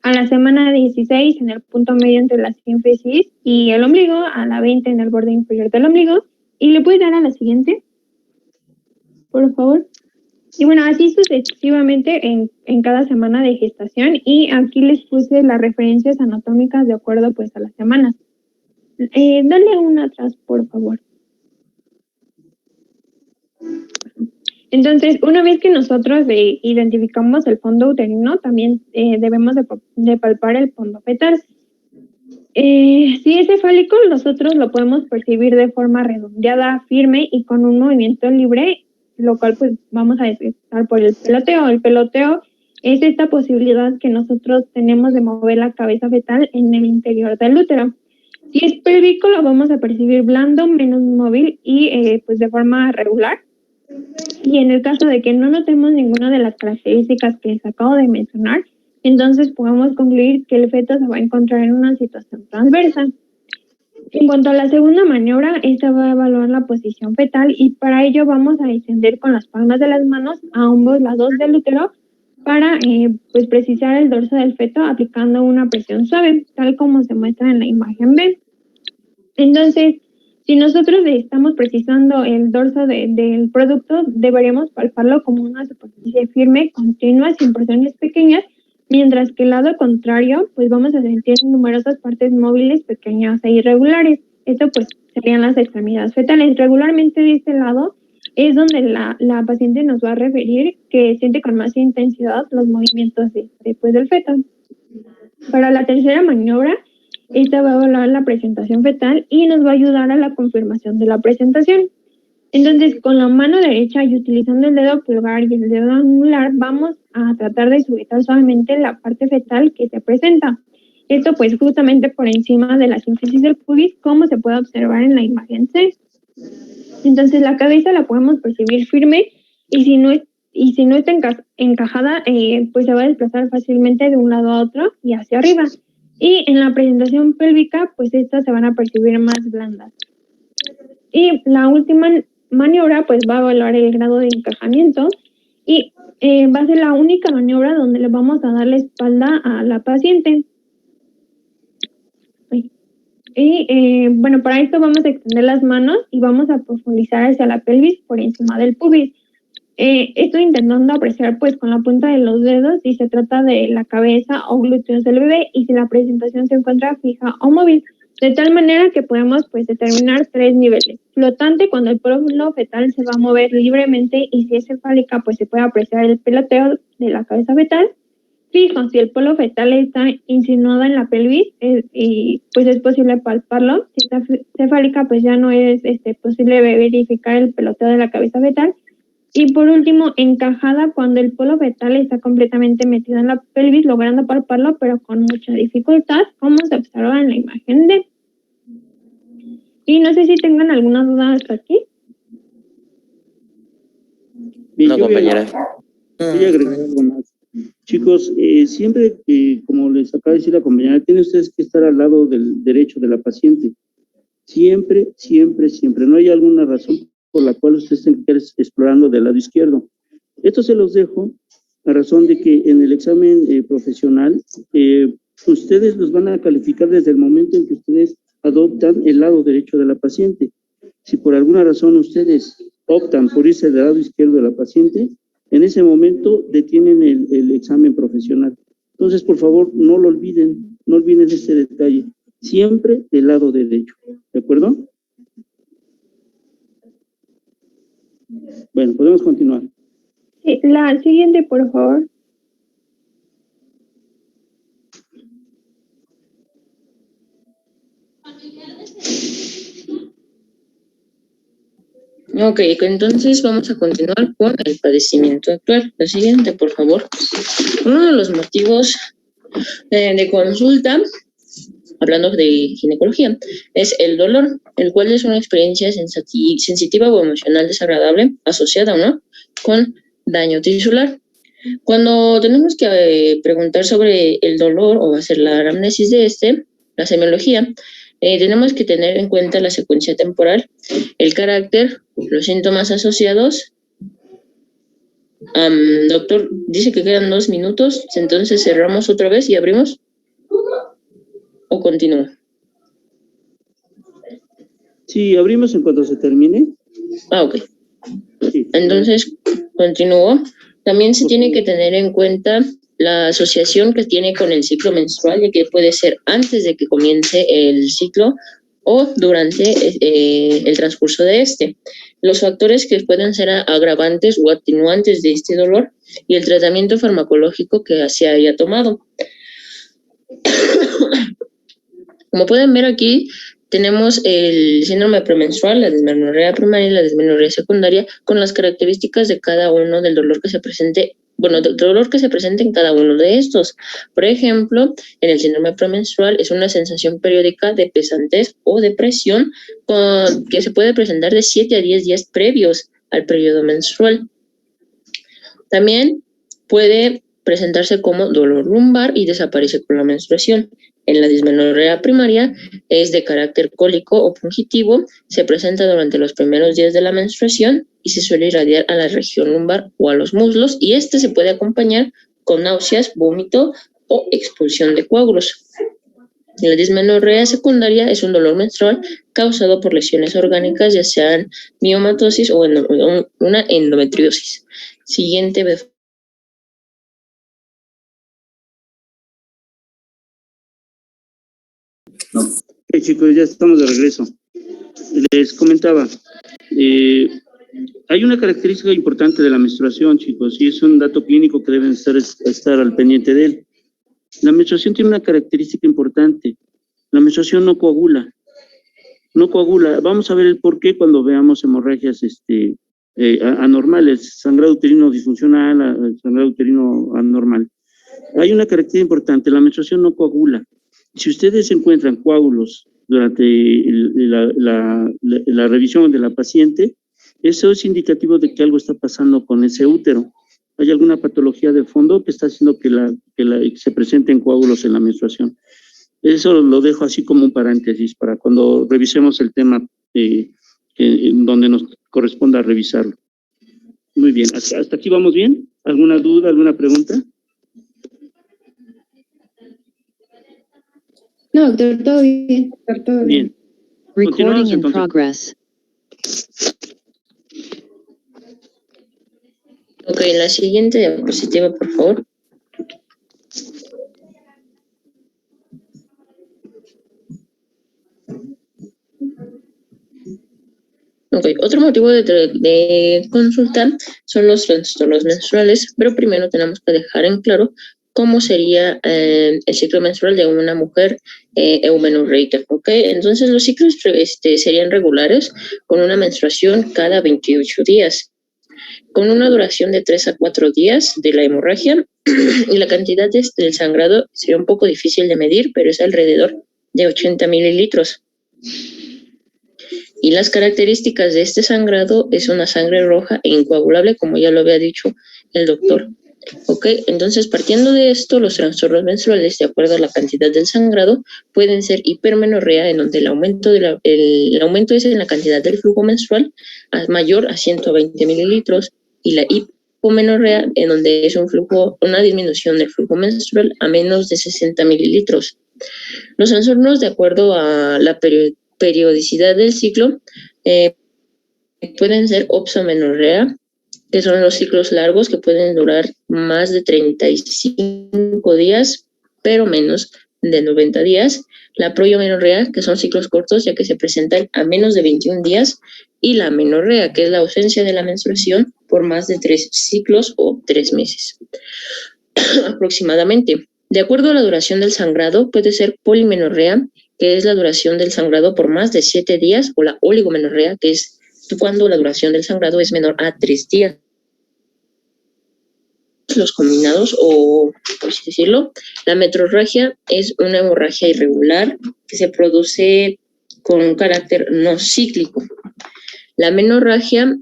A la semana 16, en el punto medio entre la sínfisis y el ombligo, a la 20 en el borde inferior del ombligo. Y le puedes dar a la siguiente, por favor. Y bueno, así sucesivamente en cada semana de gestación, y aquí les puse las referencias anatómicas de acuerdo pues a las semanas. Dale una atrás, por favor. Entonces, una vez que nosotros identificamos el fondo uterino, también debemos de palpar el fondo fetal. Si es cefálico, nosotros lo podemos percibir de forma redondeada, firme y con un movimiento libre, lo cual pues vamos a detectar por el peloteo. El peloteo es esta posibilidad que nosotros tenemos de mover la cabeza fetal en el interior del útero. Si es pélvico, lo vamos a percibir blando, menos móvil y pues de forma regular. Y en el caso de que no notemos ninguna de las características que les acabo de mencionar, entonces podemos concluir que el feto se va a encontrar en una situación transversa. En cuanto a la segunda maniobra, esta va a evaluar la posición fetal y para ello vamos a descender con las palmas de las manos a ambos lados del útero para pues precisar el dorso del feto aplicando una presión suave, tal como se muestra en la imagen B. Entonces, si nosotros estamos precisando el dorso del producto, deberíamos palparlo como una superficie firme, continua, sin porciones pequeñas, mientras que el lado contrario, pues vamos a sentir numerosas partes móviles, pequeñas e irregulares. Esto pues serían las extremidades fetales. Regularmente de este lado es donde la paciente nos va a referir que siente con más intensidad los movimientos después del feto. Para la tercera maniobra, esta va a evaluar la presentación fetal y nos va a ayudar a la confirmación de la presentación. Entonces, con la mano derecha y utilizando el dedo pulgar y el dedo anular, vamos a tratar de sujetar suavemente la parte fetal que se presenta. Esto pues justamente por encima de la sínfisis del pubis, como se puede observar en la imagen C. Entonces, la cabeza la podemos percibir firme y si no está encajada, pues se va a desplazar fácilmente de un lado a otro y hacia arriba. Y en la presentación pélvica, pues estas se van a percibir más blandas. Y la última maniobra, pues va a evaluar el grado de encajamiento y va a ser la única maniobra donde le vamos a dar la espalda a la paciente. Y bueno, para esto vamos a extender las manos y vamos a profundizar hacia la pelvis por encima del pubis. Estoy intentando apreciar pues con la punta de los dedos si se trata de la cabeza o glúteos del bebé y si la presentación se encuentra fija o móvil, de tal manera que podemos pues determinar 3 niveles. Flotante, cuando el polo fetal se va a mover libremente, y si es cefálica pues se puede apreciar el peloteo de la cabeza fetal. Fijo, si el polo fetal está insinuado en la pelvis y pues es posible palparlo. Si está cefálica pues ya no es posible verificar el peloteo de la cabeza fetal. Y por último, encajada, cuando el polo fetal está completamente metido en la pelvis, logrando palparlo, pero con mucha dificultad, como se observa en la imagen D. Y no sé si tengan alguna duda hasta aquí. Bien, No, yo compañera. voy a agregar algo más. Chicos, siempre, como les acaba de decir la compañera, tienen ustedes que estar al lado del derecho de la paciente. Siempre, siempre, siempre. No hay alguna razón por la cual ustedes estén explorando del lado izquierdo. Esto se los dejo a razón de que en el examen profesional, ustedes los van a calificar desde el momento en que ustedes adoptan el lado derecho de la paciente. Si por alguna razón ustedes optan por irse del lado izquierdo de la paciente, en ese momento detienen el examen profesional. Entonces, por favor, no lo olviden, no olviden ese detalle. Siempre del lado derecho, ¿de acuerdo? Bueno, podemos continuar. Sí, la siguiente, por favor. Ok, entonces vamos a continuar con el padecimiento actual. La siguiente, por favor. Uno de los motivos de consulta, hablando de ginecología, es el dolor, el cual es una experiencia sensitiva o emocional desagradable, asociada o no, con daño tisular. Cuando tenemos que preguntar sobre el dolor o hacer la anamnesis de la semiología, tenemos que tener en cuenta la secuencia temporal, el carácter, los síntomas asociados. Doctor, dice que quedan 2 minutos, entonces cerramos otra vez y abrimos. ¿O continúa? Sí, abrimos en cuanto se termine. Ok. Sí. Entonces, continúo. También se tiene que tener en cuenta la asociación que tiene con el ciclo menstrual, ya que puede ser antes de que comience el ciclo o durante el transcurso de este. Los factores que pueden ser agravantes o atenuantes de este dolor y el tratamiento farmacológico que se haya tomado. Como pueden ver aquí, tenemos el síndrome premenstrual, la dismenorrea primaria y la dismenorrea secundaria, con las características de cada uno del dolor que se presente, del dolor que se presenta en cada uno de estos. Por ejemplo, en el síndrome premenstrual es una sensación periódica de pesantez o depresión que se puede presentar de 7 a 10 días previos al periodo menstrual. También puede presentarse como dolor lumbar y desaparece con la menstruación. En la dismenorrea primaria es de carácter cólico o fungitivo, se presenta durante los primeros días de la menstruación y se suele irradiar a la región lumbar o a los muslos, y se puede acompañar con náuseas, vómito o expulsión de coágulos. La dismenorrea secundaria es un dolor menstrual causado por lesiones orgánicas, ya sean miomatosis o una endometriosis. Siguiente. Chicos, ya estamos de regreso. Les comentaba, hay una característica importante de la menstruación, chicos, y es un dato clínico que deben estar al pendiente de él. La menstruación tiene una característica importante. La menstruación no coagula. No coagula. Vamos a ver el por qué cuando veamos hemorragias anormales, sangrado uterino disfuncional, sangrado uterino anormal. Hay una característica importante, la menstruación no coagula. Si ustedes encuentran coágulos durante la revisión de la paciente, Eso es indicativo de que algo está pasando con ese útero. ¿Hay alguna patología de fondo que está haciendo que se presenten coágulos en la menstruación? Eso lo dejo así como un paréntesis para cuando revisemos el tema donde nos corresponda revisarlo. Muy bien, ¿hasta aquí vamos bien? ¿Alguna duda, alguna pregunta? No, doctor, todo bien. Doctor, todo bien. Continuamos, Recording in entonces. progress. Ok, la siguiente diapositiva, por favor. Ok, otro motivo de consulta son los trastornos menstruales, pero primero tenemos que dejar en claro cómo sería el ciclo menstrual de una mujer eumenorreica, ¿ok? Entonces los ciclos serían regulares con una menstruación cada 28 días, con una duración de 3 a 4 días de la hemorragia y la cantidad del sangrado sería un poco difícil de medir, pero es alrededor de 80 mililitros. Y las características de este sangrado es una sangre roja e incoagulable, como ya lo había dicho el doctor. Ok, entonces partiendo de esto, los trastornos menstruales, de acuerdo a la cantidad del sangrado, pueden ser hipermenorrea, en donde el aumento es en la cantidad del flujo menstrual mayor a 120 mililitros, y la hipomenorrea, en donde es una disminución del flujo menstrual a menos de 60 mililitros. Los trastornos, de acuerdo a la periodicidad del ciclo, pueden ser opsomenorrea, que son los ciclos largos que pueden durar más de 35 días, pero menos de 90 días. La proyomenorrea, que son ciclos cortos, ya que se presentan a menos de 21 días. Y la menorrea, que es la ausencia de la menstruación por más de 3 ciclos o 3 meses aproximadamente. De acuerdo a la duración del sangrado, puede ser polimenorrea, que es la duración del sangrado por más de 7 días, o la oligomenorrea, que es cuando la duración del sangrado es menor a 3 días. Los combinados, o por así decirlo, la metrorragia es una hemorragia irregular que se produce con un carácter no cíclico. La menorragia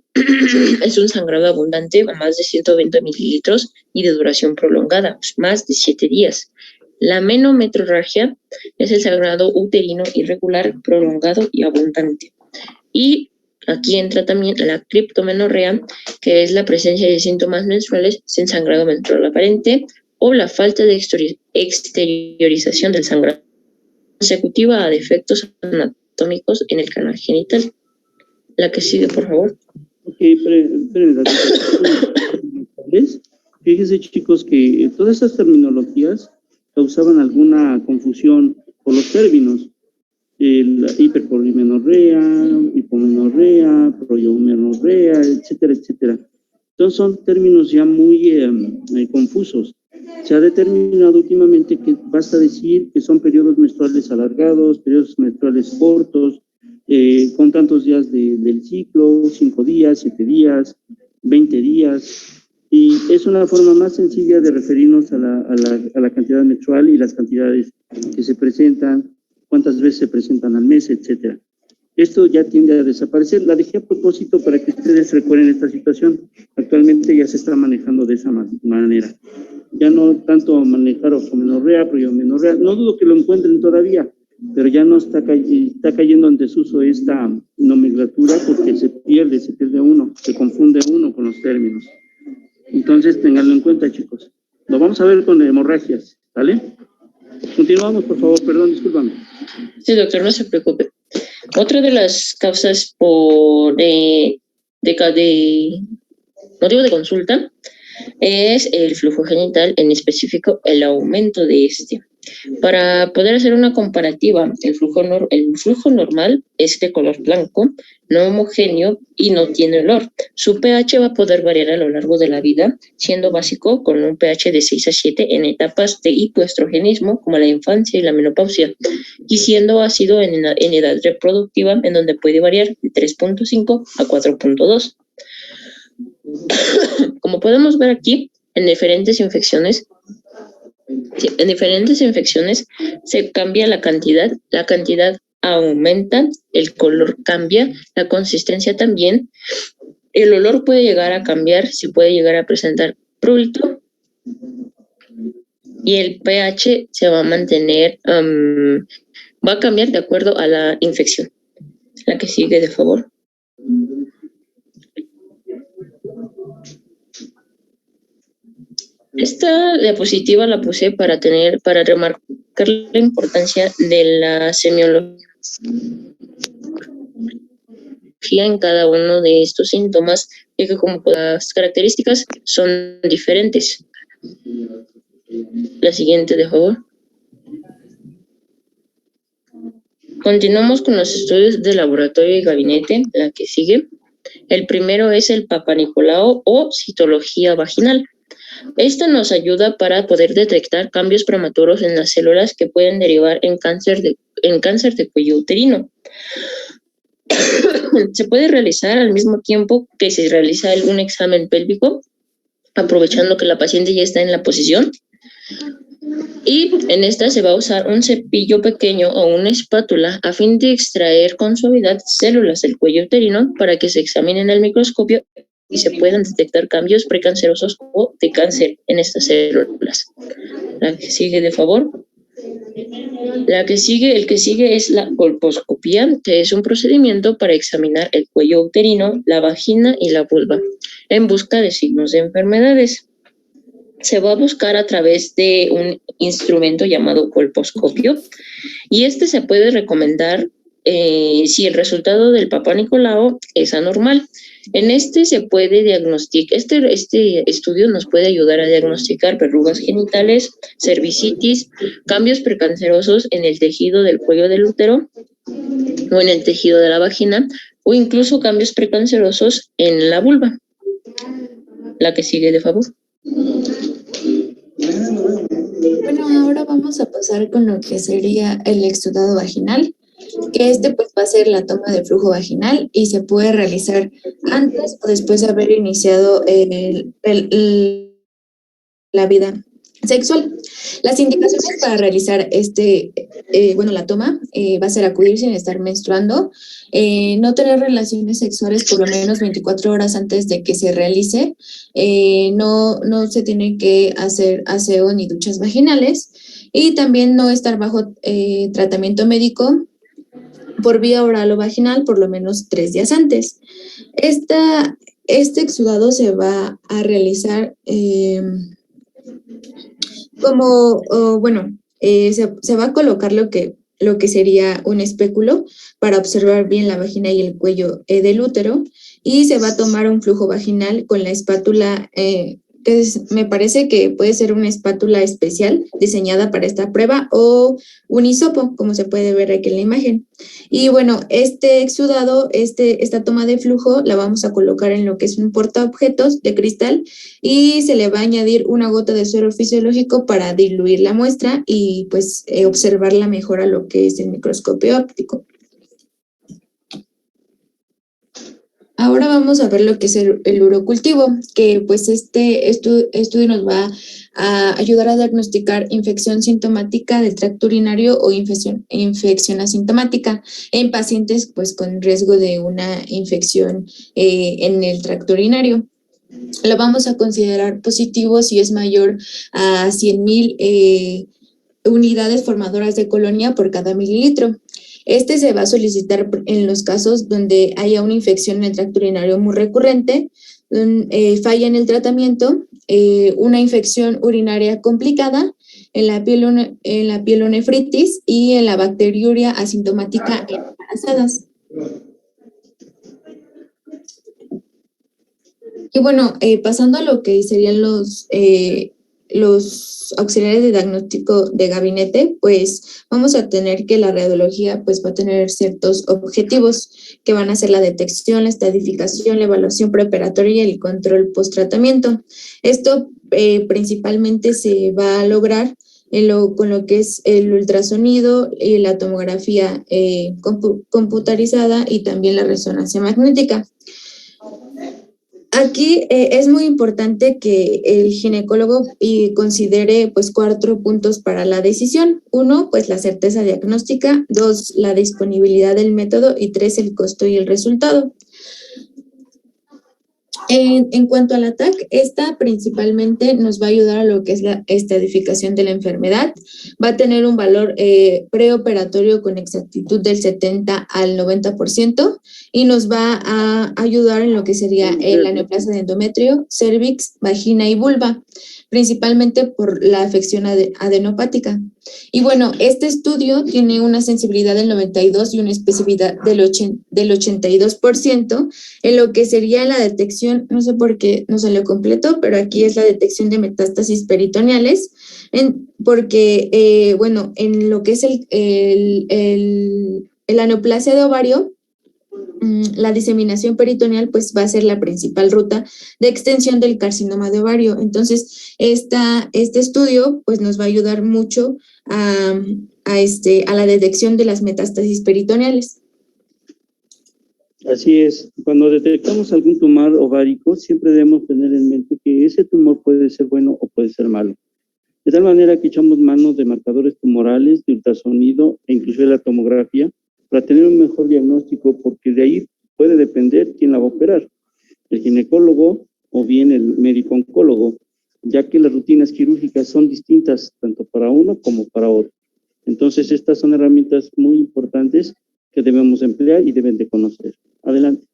es un sangrado abundante a más de 120 mililitros y de duración prolongada, más de 7 días. La menometrorragia es el sangrado uterino irregular, prolongado y abundante. Y aquí entra también la criptomenorrea, que es la presencia de síntomas menstruales sin sangrado menstrual aparente o la falta de exteriorización del sangrado consecutiva a defectos anatómicos en el canal genital. La que sigue, por favor. Ok, espérenme. Fíjense, chicos, que todas estas terminologías causaban alguna confusión por los términos. La hiperpolimenorrea, hipomenorrea, proyomenorrea, etcétera, etcétera. Entonces son términos ya muy confusos. Se ha determinado últimamente que basta decir que son periodos menstruales alargados, periodos menstruales cortos, con tantos días del ciclo, 5 días, 7 días, 20 días, y es una forma más sencilla de referirnos a la cantidad menstrual y las cantidades que se presentan, cuántas veces se presentan al mes, etcétera. Esto ya tiende a desaparecer. La dejé a propósito para que ustedes recuerden esta situación. Actualmente ya se está manejando de esa manera. Ya no tanto manejar opsomenorrea, proyomenorrea, no dudo que lo encuentren todavía, pero ya no está cayendo en desuso esta nomenclatura porque se pierde uno, se confunde uno con los términos. Entonces, ténganlo en cuenta, chicos. Lo vamos a ver con hemorragias, ¿vale? Continuamos, por favor, perdón, discúlpame. Sí, doctor, no se preocupe. Otra de las causas por motivo de consulta es el flujo genital, en específico el aumento de este. Para poder hacer una comparativa, el flujo normal es de color blanco, no homogéneo y no tiene olor. Su pH va a poder variar a lo largo de la vida, siendo básico con un pH de 6 a 7 en etapas de hipoestrogenismo, como la infancia y la menopausia, y siendo ácido en edad reproductiva, en donde puede variar de 3.5 a 4.2. Como podemos ver aquí, en diferentes infecciones se cambia la cantidad aumenta, el color cambia, la consistencia también, El olor puede llegar a cambiar, se puede llegar a presentar prurito y el pH se va a mantener, va a cambiar de acuerdo a la infección. La que sigue, de favor. Esta diapositiva la puse para remarcar la importancia de la semiología en cada uno de estos síntomas, ya que como las características son diferentes. La siguiente, de favor. Continuamos con los estudios de laboratorio y gabinete, la que sigue. El primero es el Papanicolau o citología vaginal. Esta nos ayuda para poder detectar cambios prematuros en las células que pueden derivar en cáncer de cuello uterino. Se puede realizar al mismo tiempo que se realiza un examen pélvico, aprovechando que la paciente ya está en la posición. Y en esta se va a usar un cepillo pequeño o una espátula a fin de extraer con suavidad células del cuello uterino para que se examinen al microscopio y se puedan detectar cambios precancerosos o de cáncer en estas células. La que sigue, de favor. El que sigue es la colposcopía, que es un procedimiento para examinar el cuello uterino, la vagina y la vulva en busca de signos de enfermedades. Se va a buscar a través de un instrumento llamado colposcopio y este se puede recomendar si el resultado del Papanicolau es anormal. En este se puede diagnosticar, este estudio nos puede ayudar a diagnosticar verrugas genitales, cervicitis, cambios precancerosos en el tejido del cuello del útero o en el tejido de la vagina o incluso cambios precancerosos en la vulva. La que sigue, de favor. Bueno, ahora vamos a pasar con lo que sería el exudado vaginal, que pues va a ser la toma de flujo vaginal y se puede realizar antes o después de haber iniciado la vida sexual. Las indicaciones para realizar la toma va a ser acudir sin estar menstruando, no tener relaciones sexuales por lo menos 24 horas antes de que se realice, no se tiene que hacer aseo ni duchas vaginales y también no estar bajo tratamiento médico por vía oral o vaginal por lo menos 3 días antes. Este exudado se va a realizar se va a colocar lo que sería un espéculo para observar bien la vagina y el cuello del útero y se va a tomar un flujo vaginal con la espátula me parece que puede ser una espátula especial diseñada para esta prueba o un hisopo, como se puede ver aquí en la imagen. Y bueno, este exudado, esta toma de flujo la vamos a colocar en lo que es un portaobjetos de cristal y se le va a añadir una gota de suero fisiológico para diluir la muestra y pues observar la mejora a lo que es el microscopio óptico. Ahora vamos a ver lo que es el urocultivo, que pues este estudio nos va a ayudar a diagnosticar infección sintomática del tracto urinario o infección asintomática en pacientes pues con riesgo de una infección en el tracto urinario. Lo vamos a considerar positivo si es mayor a 100,000 unidades formadoras de colonia por cada mililitro. Este se va a solicitar en los casos donde haya una infección en el tracto urinario muy recurrente, falla en el tratamiento, una infección urinaria complicada, en la pielonefritis y en la bacteriuria asintomática en embarazadas. Y bueno, pasando a lo que serían los auxiliares de diagnóstico de gabinete, pues vamos a tener que la radiología pues va a tener ciertos objetivos que van a ser la detección, la estadificación, la evaluación preoperatoria y el control post-tratamiento. Esto principalmente se va a lograr con lo que es el ultrasonido y la tomografía computarizada y también la resonancia magnética. Aquí es muy importante que el ginecólogo considere pues 4 puntos para la decisión. 1, pues la certeza diagnóstica. 2, la disponibilidad del método. Y 3, el costo y el resultado. En cuanto al ATAC, esta principalmente nos va a ayudar a lo que es la estadificación de la enfermedad. Va a tener un valor preoperatorio con exactitud del 70 al 90% y nos va a ayudar en lo que sería la neoplasia de endometrio, cervix, vagina y vulva, principalmente por la afección adenopática. Y bueno, este estudio tiene una sensibilidad del 92 y una especificidad del 82% en lo que sería la detección, no sé por qué no salió completo, pero aquí es la detección de metástasis peritoneales, porque, bueno, en lo que es la neoplasia de ovario, la diseminación peritoneal pues va a ser la principal ruta de extensión del carcinoma de ovario. Entonces, este estudio pues nos va a ayudar mucho a la detección de las metástasis peritoneales. Así es, cuando detectamos algún tumor ovárico, siempre debemos tener en mente que ese tumor puede ser bueno o puede ser malo. De tal manera que echamos mano de marcadores tumorales, de ultrasonido e inclusive la tomografía, para tener un mejor diagnóstico, porque de ahí puede depender quién la va a operar, el ginecólogo o bien el médico oncólogo, ya que las rutinas quirúrgicas son distintas tanto para uno como para otro. Entonces, estas son herramientas muy importantes que debemos emplear y deben de conocer. Adelante.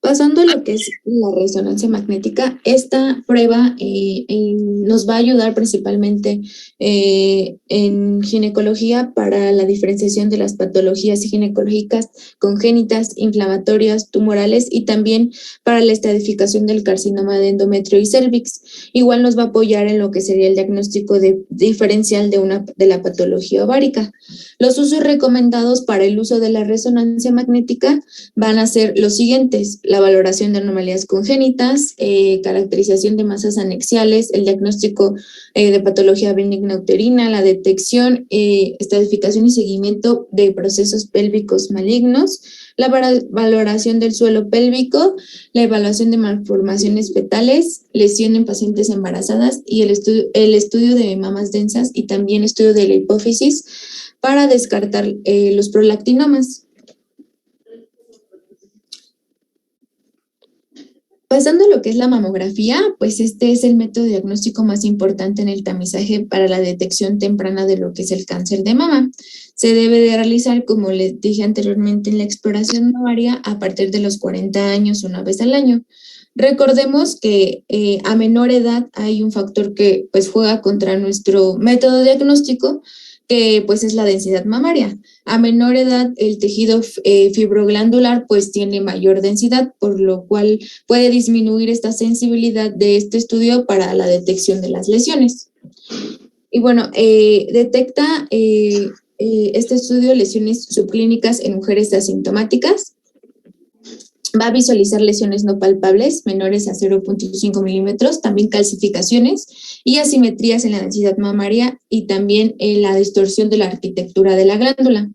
Pasando a lo que es la resonancia magnética, esta prueba nos va a ayudar principalmente en ginecología para la diferenciación de las patologías ginecológicas congénitas, inflamatorias, tumorales y también para la estadificación del carcinoma de endometrio y cervix. Igual nos va a apoyar en lo que sería el diagnóstico diferencial de la patología ovárica. Los usos recomendados para el uso de la resonancia magnética van a ser los siguientes: la valoración de anomalías congénitas, caracterización de masas anexiales, el diagnóstico de patología benigna uterina, la detección, estadificación y seguimiento de procesos pélvicos malignos, la valoración del suelo pélvico, la evaluación de malformaciones fetales, lesión en pacientes embarazadas y el estudio de mamas densas y también estudio de la hipófisis para descartar los prolactinomas. Pasando a lo que es la mamografía, pues este es el método diagnóstico más importante en el tamizaje para la detección temprana de lo que es el cáncer de mama. Se debe de realizar, como les dije anteriormente, en la exploración mamaria a partir de los 40 años, una vez al año. Recordemos que a menor edad hay un factor que pues juega contra nuestro método diagnóstico, que pues es la densidad mamaria. A menor edad el tejido fibroglandular pues tiene mayor densidad, por lo cual puede disminuir esta sensibilidad de este estudio para la detección de las lesiones. Y bueno, detecta este estudio lesiones subclínicas en mujeres asintomáticas. Va a visualizar lesiones no palpables menores a 0.5 milímetros, también calcificaciones y asimetrías en la densidad mamaria y también en la distorsión de la arquitectura de la glándula.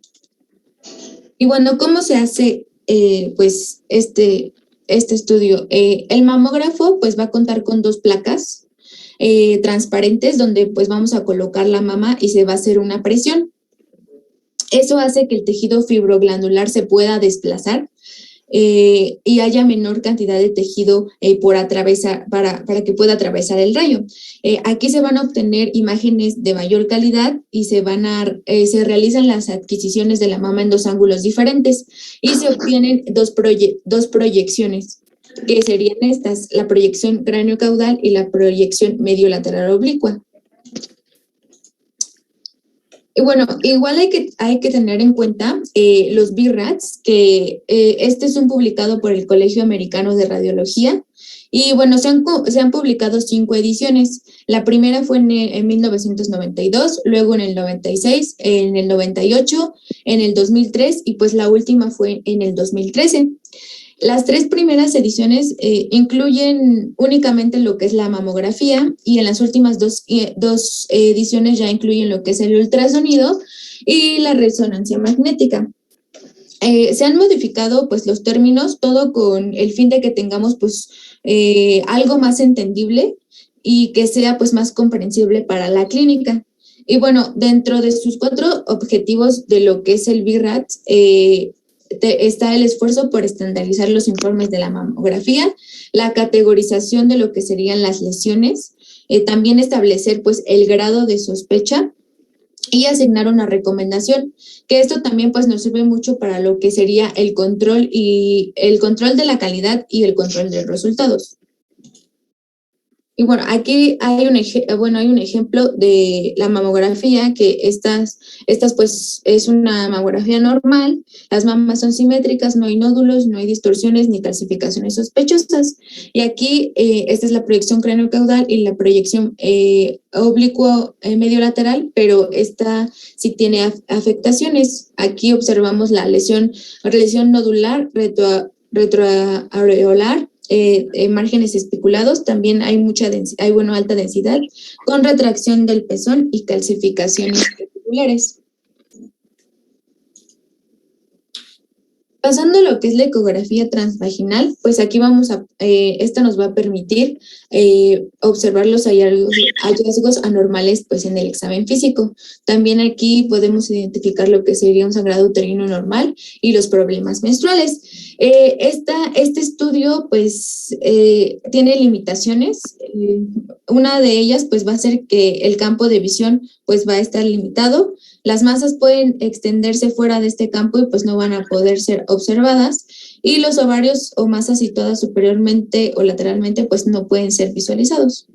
Y bueno, ¿cómo se hace pues este estudio? El mamógrafo pues va a contar con 2 placas transparentes donde pues vamos a colocar la mama y se va a hacer una presión. Eso hace que el tejido fibroglandular se pueda desplazar y haya menor cantidad de tejido por atravesar, para que pueda atravesar el rayo. Aquí se van a obtener imágenes de mayor calidad y se realizan las adquisiciones de la mama en 2 ángulos diferentes y se obtienen dos proyecciones, que serían estas: la proyección cráneo-caudal y la proyección medio-lateral oblicua. Y bueno, igual hay que tener en cuenta los BIRADS, que son publicados por el Colegio Americano de Radiología. Y bueno, se han publicado 5 ediciones. La primera fue en 1992, luego en el 96, en el 98, en el 2003 y pues la última fue en el 2013. Las 3 primeras ediciones incluyen únicamente lo que es la mamografía y en las últimas dos ediciones ya incluyen lo que es el ultrasonido y la resonancia magnética. Se han modificado pues los términos, todo con el fin de que tengamos pues algo más entendible y que sea pues más comprensible para la clínica. Y bueno, dentro de sus 4 objetivos de lo que es el BIRAD, está el esfuerzo por estandarizar los informes de la mamografía, la categorización de lo que serían las lesiones, también establecer pues el grado de sospecha y asignar una recomendación, que esto también pues nos sirve mucho para lo que sería el control de la calidad y el control de resultados. Y bueno, aquí hay un ejemplo de la mamografía, que estas pues es una mamografía normal, las mamas son simétricas, no hay nódulos, no hay distorsiones ni calcificaciones sospechosas. Y aquí esta es la proyección craneocaudal y la proyección oblicuo medio lateral, pero esta sí tiene afectaciones. Aquí observamos la lesión nodular retroareolar, márgenes especulados, también hay alta densidad, con retracción del pezón y calcificaciones especulares. Pasando a lo que es la ecografía transvaginal, pues aquí esta nos va a permitir observar los hallazgos anormales pues en el examen físico. También aquí podemos identificar lo que sería un sangrado uterino normal y los problemas menstruales. Este estudio pues tiene limitaciones. Una de ellas pues va a ser que el campo de visión pues va a estar limitado. Las masas pueden extenderse fuera de este campo y pues no van a poder ser observadas, y los ovarios o masas situadas superiormente o lateralmente pues no pueden ser visualizados.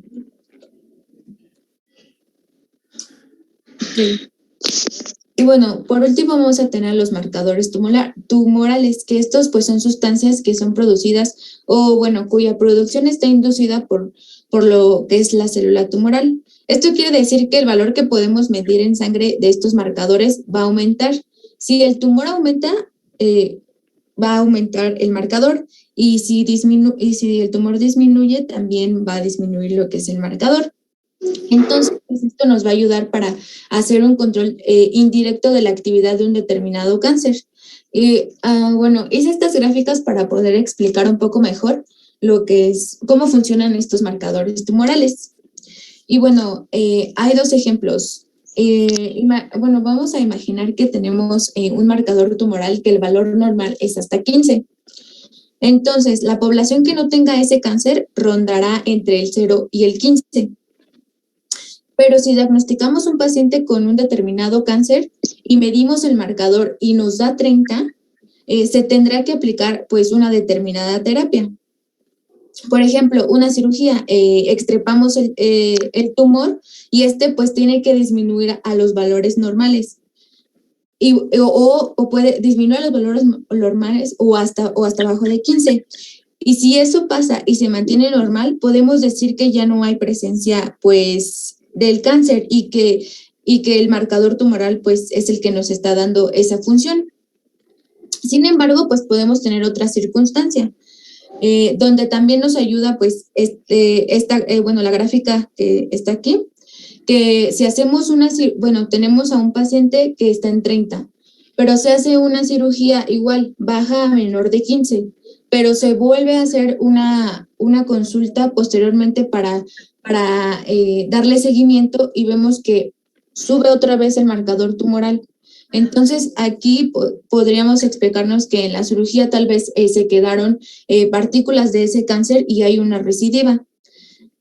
Y bueno, por último vamos a tener los marcadores tumorales, que estos pues son sustancias que son producidas cuya producción está inducida por lo que es la célula tumoral. Esto quiere decir que el valor que podemos medir en sangre de estos marcadores va a aumentar. Si el tumor aumenta, va a aumentar el marcador, y si el tumor disminuye, también va a disminuir lo que es el marcador. Entonces, pues, esto nos va a ayudar para hacer un control indirecto de la actividad de un determinado cáncer. Hice estas gráficas para poder explicar un poco mejor cómo funcionan estos marcadores tumorales. Y bueno, hay dos ejemplos. Vamos a imaginar que tenemos un marcador tumoral que el valor normal es hasta 15. Entonces, la población que no tenga ese cáncer rondará entre el 0 y el 15. Pero si diagnosticamos un paciente con un determinado cáncer y medimos el marcador y nos da 30, se tendrá que aplicar pues una determinada terapia. Por ejemplo, una cirugía, extirpamos el tumor y pues tiene que disminuir a los valores normales. O puede disminuir a los valores normales o hasta abajo de 15. Y si eso pasa y se mantiene normal, podemos decir que ya no hay presencia pues del cáncer y que el marcador tumoral pues es el que nos está dando esa función. Sin embargo, pues podemos tener otra circunstancia, donde también nos ayuda pues la gráfica que está aquí, que si hacemos tenemos a un paciente que está en 30, pero se hace una cirugía igual, baja a menor de 15, pero se vuelve a hacer una consulta posteriormente para darle seguimiento, y vemos que sube otra vez el marcador tumoral. Entonces, aquí podríamos explicarnos que en la cirugía tal vez se quedaron partículas de ese cáncer y hay una recidiva.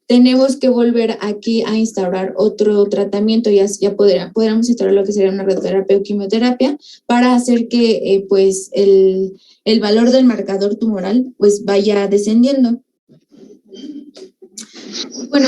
Tenemos que volver aquí a instaurar otro tratamiento, ya podríamos instaurar lo que sería una radioterapia o quimioterapia, para hacer que pues el valor del marcador tumoral pues vaya descendiendo. Bueno,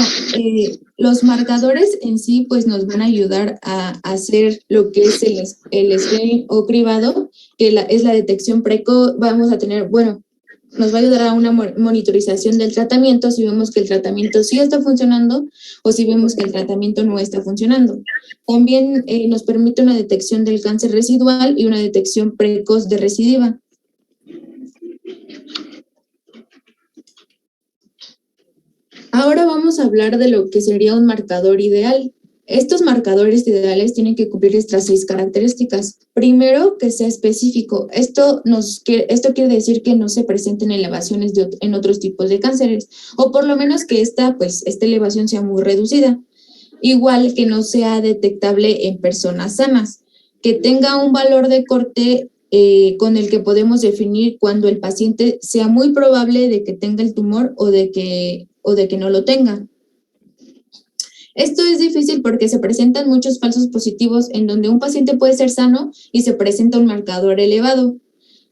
los marcadores en sí pues nos van a ayudar a hacer lo que es el screening o cribado, que es la detección precoz. Vamos a tener, nos va a ayudar a una monitorización del tratamiento, si vemos que el tratamiento sí está funcionando o si vemos que el tratamiento no está funcionando. También nos permite una detección del cáncer residual y una detección precoz de recidiva. Ahora vamos a hablar de lo que sería un marcador ideal. Estos marcadores ideales tienen que cumplir estas 6 características. Primero, que sea específico. Esto quiere decir que no se presenten elevaciones en otros tipos de cánceres, o por lo menos que esta elevación sea muy reducida. Igual, que no sea detectable en personas sanas, que tenga un valor de corte con el que podemos definir cuando el paciente sea muy probable de que tenga el tumor o de que no lo tenga. Esto es difícil porque se presentan muchos falsos positivos en donde un paciente puede ser sano y se presenta un marcador elevado.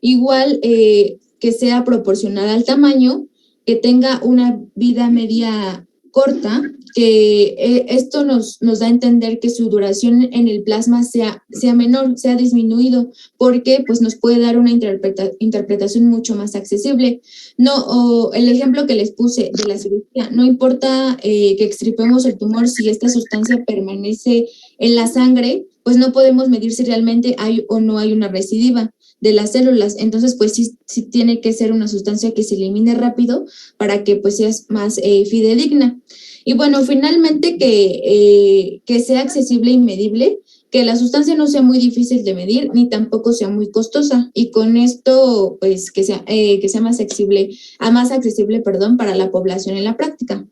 Igual que sea proporcional al tamaño, que tenga una vida media corta, que esto nos da a entender que su duración en el plasma sea menor, sea disminuido, porque pues nos puede dar una interpretación mucho más accesible. No, el ejemplo que les puse de la cirugía, no importa que extirpemos el tumor, si esta sustancia permanece en la sangre, pues no podemos medir si realmente hay o no hay una recidiva de las células. Entonces, pues sí tiene que ser una sustancia que se elimine rápido para que pues sea más fidedigna. Y bueno, finalmente que sea accesible y medible, que la sustancia no sea muy difícil de medir ni tampoco sea muy costosa, y con esto pues que sea más accesible para la población en la práctica.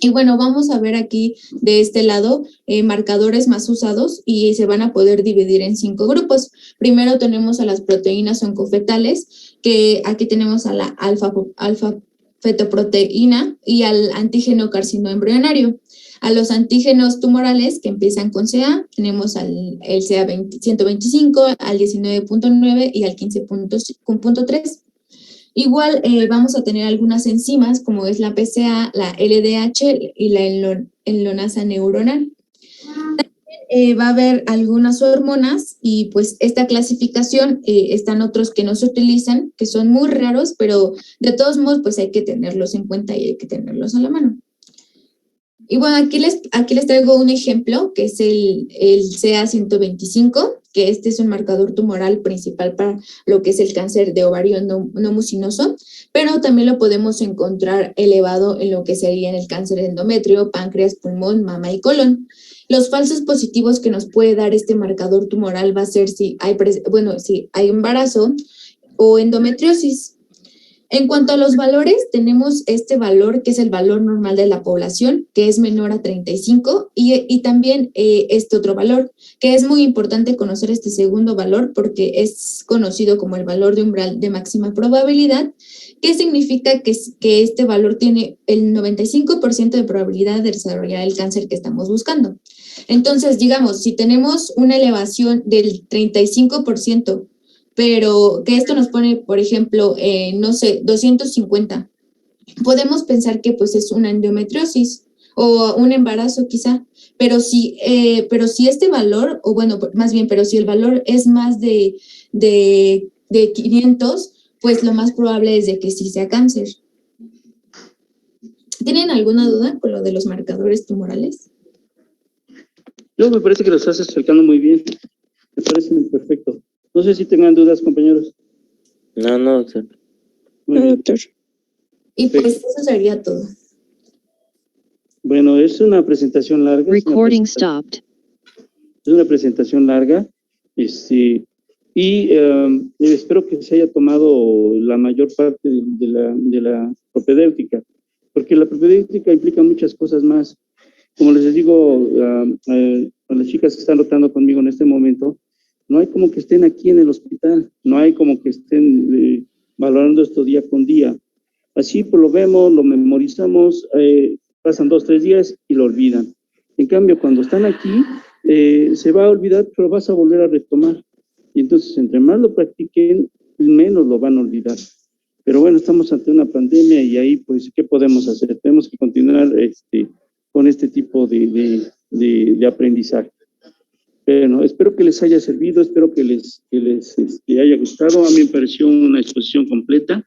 Y bueno, vamos a ver aquí de este lado marcadores más usados y se van a poder dividir en 5 grupos. Primero tenemos a las proteínas oncofetales, que aquí tenemos a la alfa-fetoproteína y al antígeno carcinoembrionario. A los antígenos tumorales que empiezan con CA, tenemos el CA 125, al 19.9 y al 15.3. Igual vamos a tener algunas enzimas como es la PCA, la LDH y la enlatonasa neuronal. También va a haber algunas hormonas y pues esta clasificación están otros que no se utilizan, que son muy raros, pero de todos modos pues hay que tenerlos en cuenta y hay que tenerlos a la mano. Y bueno, aquí les traigo un ejemplo que es el CA125, que este es un marcador tumoral principal para lo que es el cáncer de ovario no mucinoso, pero también lo podemos encontrar elevado en lo que sería en el cáncer de endometrio, páncreas, pulmón, mama y colon. Los falsos positivos que nos puede dar este marcador tumoral va a ser si hay embarazo o endometriosis. En cuanto a los valores, tenemos este valor que es el valor normal de la población, que es menor a 35, y también este otro valor, que es muy importante conocer este segundo valor porque es conocido como el valor de umbral de máxima probabilidad, que significa que este valor tiene el 95% de probabilidad de desarrollar el cáncer que estamos buscando. Entonces, digamos, si tenemos una elevación del 35%, pero que esto nos pone, por ejemplo, 250. Podemos pensar que pues es una endometriosis o un embarazo quizá, pero si este valor, o bueno, más bien, pero si el valor es más de 500, pues lo más probable es de que sí sea cáncer. ¿Tienen alguna duda con lo de los marcadores tumorales? Yo me parece que lo estás explicando muy bien. Me parece perfecto. No sé si tengan dudas, compañeros. No, doctor. Muy bien. Doctor. Y pues eso sería todo. Bueno, es una presentación larga. Recording stopped. Es una presentación larga. Y espero que se haya tomado la mayor parte de la propedéutica, porque la propedéutica implica muchas cosas más. Como les digo a las chicas que están rotando conmigo en este momento, no hay como que estén aquí en el hospital, no hay como que estén valorando esto día con día. Así pues lo vemos, lo memorizamos, pasan 2 o 3 días y lo olvidan. En cambio, cuando están aquí, se va a olvidar, pero vas a volver a retomar. Y entonces, entre más lo practiquen, menos lo van a olvidar. Pero bueno, estamos ante una pandemia y ahí, pues, ¿qué podemos hacer? Tenemos que continuar con este tipo de aprendizaje. Bueno, espero que les haya servido, espero que les haya gustado. A mí me pareció una exposición completa.